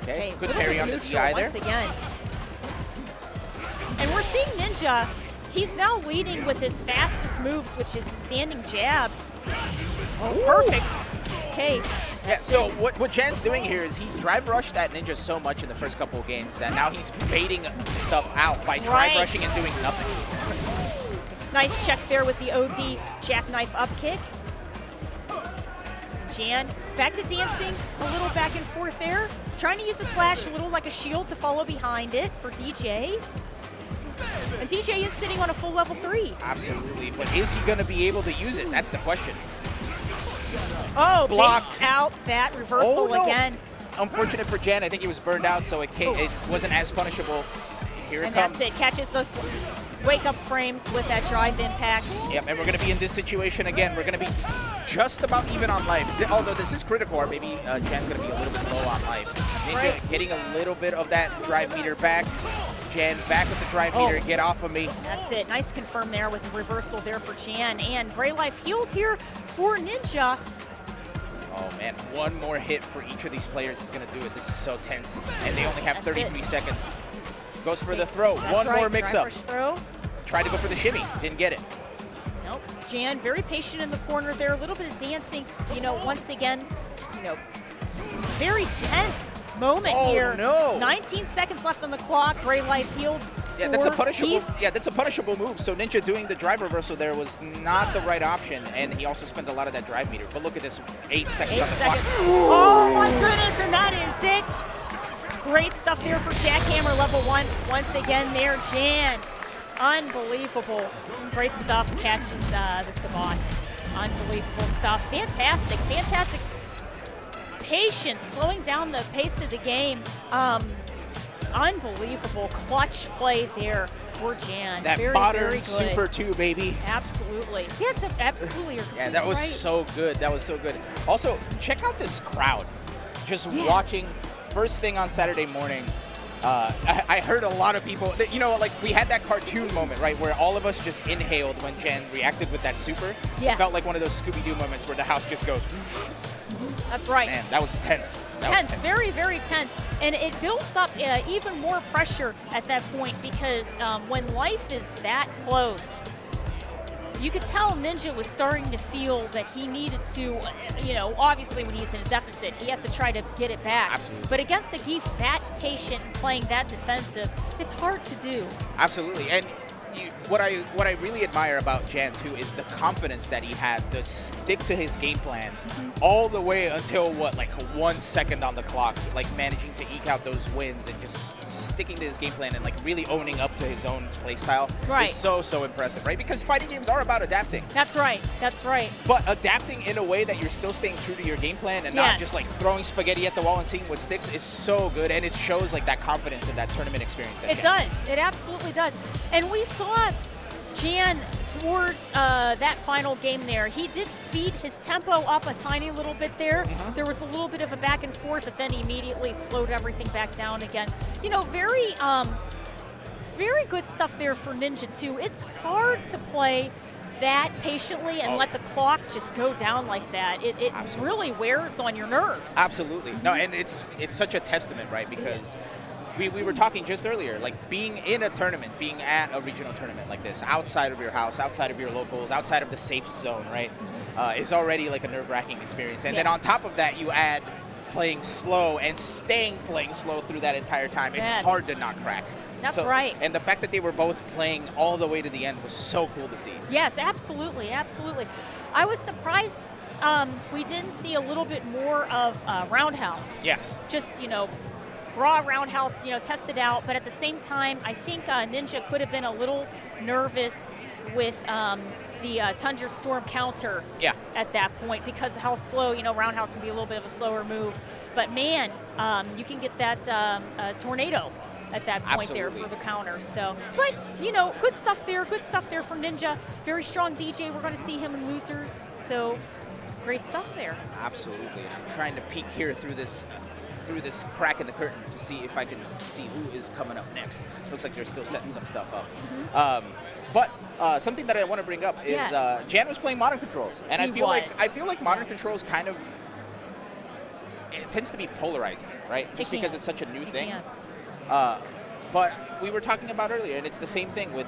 Okay, good little parry bit on the neutral DI there. once again. And we're seeing Ninja He's now leading with his fastest moves, which is the standing jabs. Oh, perfect. Okay. Yeah, so what Jan's doing here is he drive rushed that Ninja so much in the first couple of games that now he's baiting stuff out by drive rushing and doing nothing. Nice check there with the OD jackknife up kick. Jan back to dancing, a little back and forth there. Trying to use the slash a little like a shield to follow behind it for DJ. And DJ is sitting on a full level 3. Absolutely, but is he going to be able to use it? That's the question. Oh, blocked out that reversal again. Unfortunate for Jan. I think he was burned out, so it wasn't as punishable. Here it comes. And that's it. Catches those wake-up frames with that drive impact. Yep, and we're going to be in this situation again. We're going to be just about even on life. Although this is critical, or maybe Jan's going to be a little bit low on life. Ninja getting a little bit of that drive meter back. Jan back with the drive meter. Get off of me. That's it. Nice confirm there with the reversal there for Jan. And Gray Life healed here for Ninja. Oh, man. One more hit for each of these players is going to do it. This is so tense. And they only have 33 seconds. Goes for the throw. One more mix-up. Tried to go for the shimmy. Didn't get it. Nope. Jan very patient in the corner there. A little bit of dancing. You know, once again, very tense moment here. No. 19 seconds left on the clock. Gray Life healed. Yeah, that's a punishable. Yeah, that's a punishable move. So Ninja doing the drive reversal there was not the right option, and he also spent a lot of that drive meter. But look at this, 8 seconds on the clock. Oh my goodness, and that is it. Great stuff there for Jackhammer level 1. Once again there, Jan. Unbelievable. Great stuff. Catches the Sabat. Unbelievable stuff. Fantastic, fantastic. Patience, slowing down the pace of the game. Unbelievable clutch play there for Jan. That very, modern very good. Super 2, baby. Absolutely. Yes, absolutely. Yeah, that was so good. That was so good. Also, check out this crowd. Just watching first thing on Saturday morning. I heard a lot of people, like we had that cartoon moment, right, where all of us just inhaled when Jan reacted with that super. It felt like one of those Scooby-Doo moments where the house just goes. That's right. Man, that was tense. Very, very tense. And it builds up even more pressure at that point because when life is that close, you could tell Ninja was starting to feel that he needed to, obviously when he's in a deficit, he has to try to get it back. Absolutely. But against a Geef that patient and playing that defensive, it's hard to do. Absolutely. And what I really admire about Jan too is the confidence that he had to stick to his game plan all the way until like 1 second on the clock, like managing to eke out those wins and just sticking to his game plan and like really owning up to his own play style is so impressive, right? Because fighting games are about adapting. That's right. But adapting in a way that you're still staying true to your game plan and not just like throwing spaghetti at the wall and seeing what sticks is so good, and it shows like that confidence in that tournament experience. That it does. It absolutely does. And we saw Jan towards that final game there. He did speed his tempo up a tiny little bit there. There was a little bit of a back and forth, but then he immediately slowed everything back down again. Very good stuff there for Ninja too. It's hard to play that patiently and let the clock just go down like that. It really wears on your nerves. Absolutely. No, and it's such a testament, right? Because we were talking just earlier, like being in a tournament, being at a regional tournament like this, outside of your house, outside of your locals, outside of the safe zone, right, is already like a nerve-wracking experience. And then on top of that, you add playing slow and playing slow through that entire time. It's hard to not crack. That's right. And the fact that they were both playing all the way to the end was so cool to see. Yes, absolutely, absolutely. I was surprised we didn't see a little bit more of Roundhouse. Yes. Just, raw Roundhouse, tested out, but at the same time, I think Ninja could have been a little nervous with the Tundra Storm counter at that point because of how slow, Roundhouse can be a little bit of a slower move. But man, you can get that Tornado at that point there for the counter. So, but, good stuff there from Ninja. Very strong DJ. We're going to see him in losers. So, great stuff there. Absolutely. And I'm trying to peek here through this crack in the curtain to see if I can see who is coming up next. Looks like they're still setting some stuff up. But something that I want to bring up is Jan was playing Modern Controls, and I feel like Modern Controls kind of it tends to be polarizing, right? Just because it's such a new thing. But we were talking about earlier, and it's the same thing with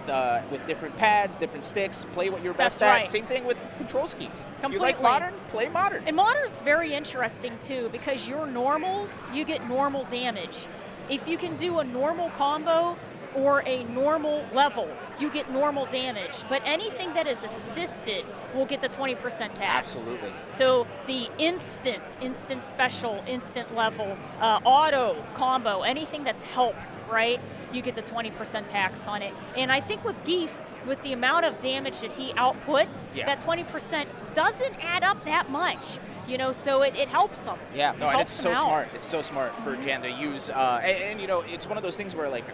different pads, different sticks. Play what you're best That's right. at. Same thing with control schemes. Completely. If you like modern, play modern. And modern's very interesting too, because your normals, you get normal damage. If you can do a normal combo or a normal level, you get normal damage. But anything that is assisted will get the 20% tax. Absolutely. So the instant special, instant level, auto combo, anything that's helped, right? You get the 20% tax on it. And I think with Geef, with the amount of damage that he outputs, that 20% doesn't add up that much. You know, so it helps him. Yeah, no, and it's so out. smart. It's so smart for Jan to use. And, you know, it's one of those things where, like,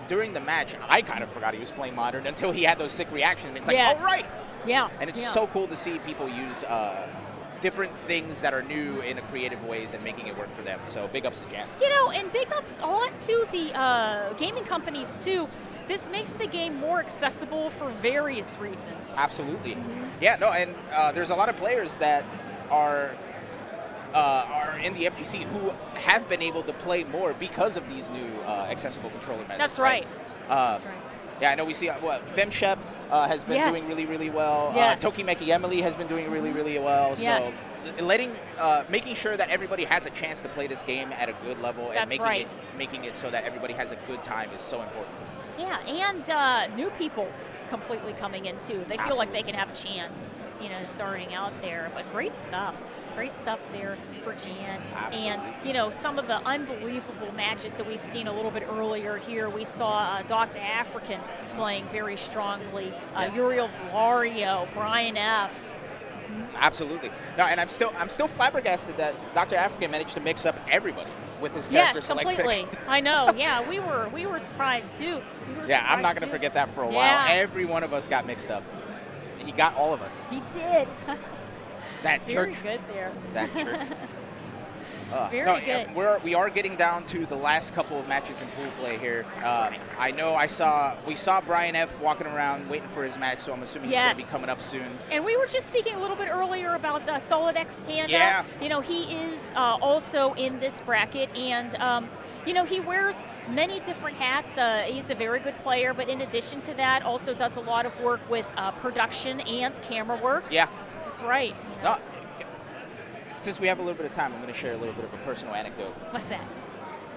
during the match, I kind of forgot he was playing modern until he had those sick reactions. It's like, oh, right. Yeah. And it's so cool to see people use different things that are new in creative ways and making it work for them. So big ups to Jan. You know, and big ups a lot to the gaming companies, too. This makes the game more accessible for various reasons. Absolutely. Yeah, no, and there's a lot of players that are in the FGC who have been able to play more because of these new accessible controller methods. That's right. That's right. Yeah, I know we see Femshep has been doing really, really well. Tokimeki Emily has been doing really, really well. So making sure that everybody has a chance to play this game at a good level and making it so that everybody has a good time is so important. Yeah, and new people completely coming in too. They feel like they can have a chance, you know, starting out there. But great stuff there for Jan. Absolutely. And, you know, some of the unbelievable matches that we've seen a little bit earlier here. We saw DOCTA African playing very strongly. URIEL, YELORIO, Brian F. Absolutely. No, and I'm still flabbergasted that Dr. African managed to mix up everybody with his character select pick. Yes, completely. I know. Yeah, we were surprised too. I'm not going to forget that for a while. Every one of us got mixed up. He got all of us. He did. That jerk. Very good there. That jerk. Very good. We are getting down to the last couple of matches in pool play here. I know we saw Brian F. walking around waiting for his match, so I'm assuming he's going to be coming up soon. And we were just speaking a little bit earlier about Solid X Panda. Yeah. You know, he is also in this bracket, and you know, he wears many different hats. He's a very good player, but in addition to that, also does a lot of work with production and camera work. Yeah. That's right. No, since we have a little bit of time, I'm going to share a little bit of a personal anecdote. What's that?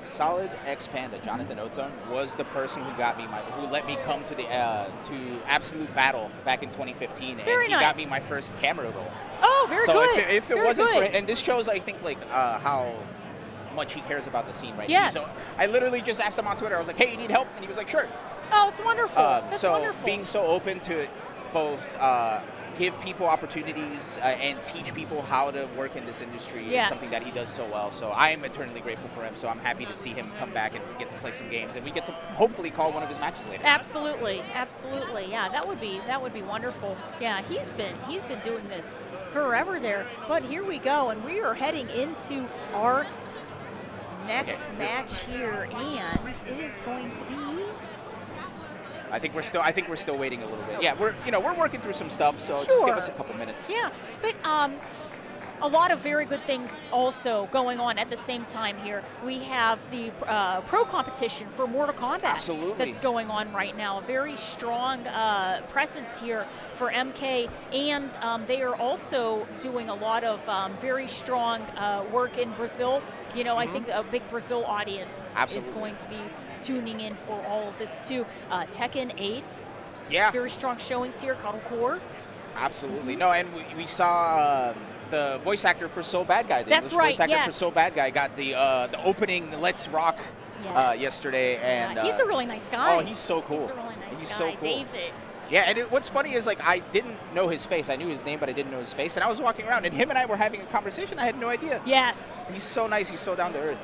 Solid X Panda, Jonathan Othon, was the person who let me come to the to Absolute Battle back in 2015, and he got me my first camera role. Oh, very good. So if it wasn't for it, and this shows, I think, like how much he cares about the scene right now. Yes. So I literally just asked him on Twitter. I was like, "Hey, you need help?" And he was like, "Sure." Oh, it's wonderful. That's so wonderful. Being so open to both give people opportunities and teach people how to work in this industry is something that he does so well. So I am eternally grateful for him. So I'm happy to see him come back and get to play some games, and we get to hopefully call one of his matches later. Absolutely, absolutely. Yeah, that would be wonderful. Yeah, he's been doing this forever there. But here we go, and we are heading into our next match here, and it is going to be. I think we're still waiting a little bit. Yeah, we're working through some stuff, so just give us a couple minutes. Yeah, but a lot of very good things also going on at the same time here. We have the pro competition for Mortal Kombat that's going on right now. A very strong presence here for MK, and they are also doing a lot of very strong work in Brazil. You know, I think a big Brazil audience is going to be tuning in for all of this too. Tekken 8. Yeah. Very strong showings here. Cuddle Core. Absolutely. No, and we saw the voice actor for So Bad Guy. That's right. Voice actor for So Bad Guy got the opening Let's Rock yesterday, and he's a really nice guy. Oh, he's so cool. He's a really nice guy. So cool. David. Yeah, and what's funny is, like, I didn't know his face. I knew his name, but I didn't know his face. And I was walking around, and him and I were having a conversation. I had no idea. Yes. He's so nice. He's so down to earth.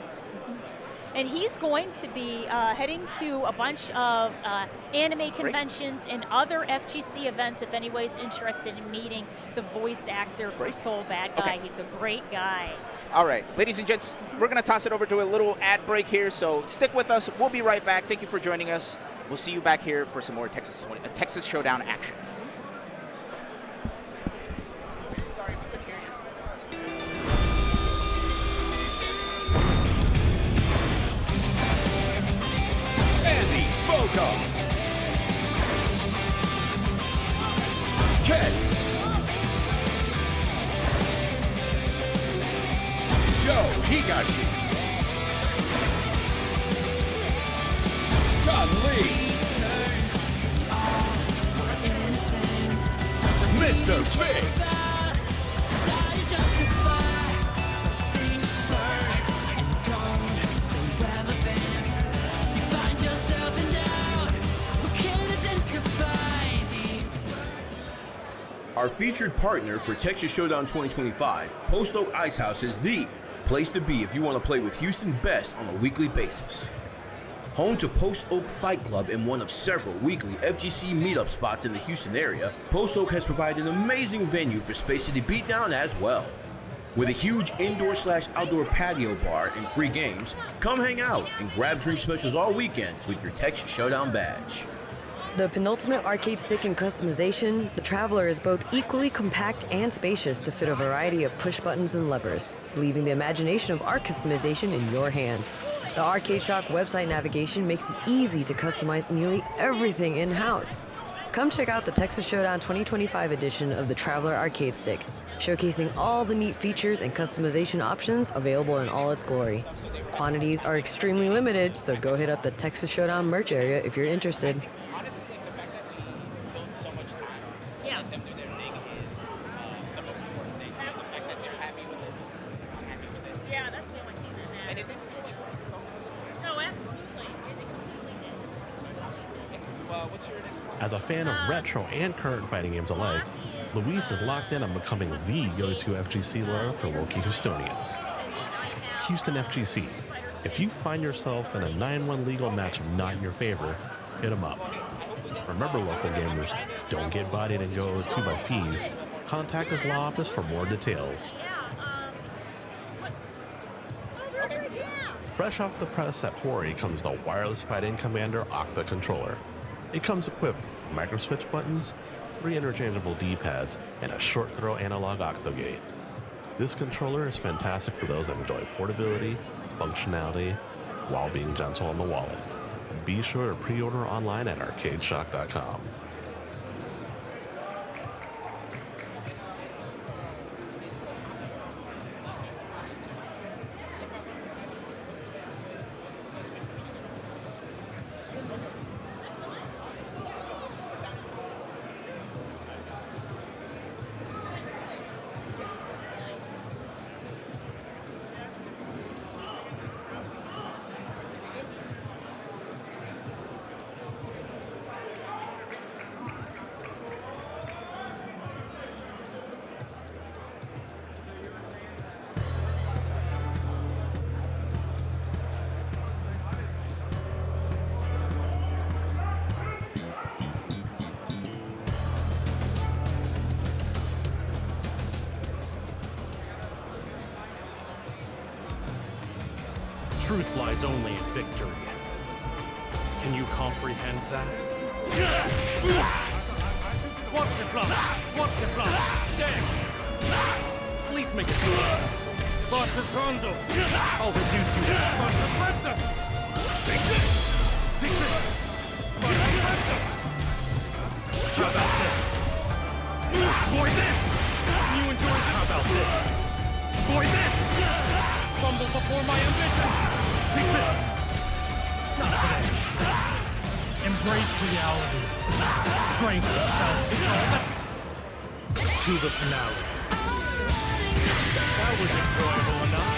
And he's going to be heading to a bunch of anime conventions and other FGC events if anybody's interested in meeting the voice actor for Soul Bad Guy. Okay. He's a great guy. All right, ladies and gents, we're going to toss it over to a little ad break here, so stick with us. We'll be right back. Thank you for joining us. We'll see you back here for some more Texas Showdown action. Sorry, we couldn't hear you. And the big. Our featured partner for Texas Showdown 2025, Post Oak Ice House, is the place to be if you want to play with Houston's best on a weekly basis. Home to Post Oak Fight Club and one of several weekly FGC meetup spots in the Houston area, Post Oak has provided an amazing venue for Space City Beatdown as well. With a huge indoor/outdoor patio bar and free games, come hang out and grab drink specials all weekend with your Texas Showdown badge. The penultimate arcade stick in customization, the Traveler is both equally compact and spacious to fit a variety of push buttons and levers, leaving the imagination of our customization in your hands. The Arcade Shock website navigation makes it easy to customize nearly everything in-house. Come check out the Texas Showdown 2025 edition of the Traveler Arcade Stick, showcasing all the neat features and customization options available in all its glory. Quantities are extremely limited, so go hit up the Texas Showdown merch area if you're interested. Honestly, like the fact that we built so much time to let them do their thing is the most important thing. So the fact that they're happy with it, I'm happy with it. Yeah, that's the only thing that matters. And it didn't feel like we're on the phone all the time. No, absolutely. It completely did. What's your next one? As a fan of retro and current fighting games alike, Luis is locked in on becoming the go-to FGC lure for local Houstonians. Houston FGC. If you find yourself in a 9-1 legal match not in your favor, hit them up. Remember, local gamers, don't get bodied and go 2 by fees. Contact his law office for more details. Fresh off the press at Hori comes the wireless fighting Commander Octa controller. It comes equipped with micro switch buttons, 3 interchangeable D-pads, and a short throw analog octogate. This controller is fantastic for those that enjoy portability, functionality, while being gentle on the wallet. Be sure to pre-order online at arcadeshock.com. Truth lies only in victory. Can you comprehend that? Please make it good. Fortress Rondo. I'll reduce you. Take this. Take this. How about this? Boy, this. You enjoy this? How about this? Boy, this. Fumble before my ambition. Take this. Not today. Embrace reality. Strength itself. To the finale. That was enjoyable enough.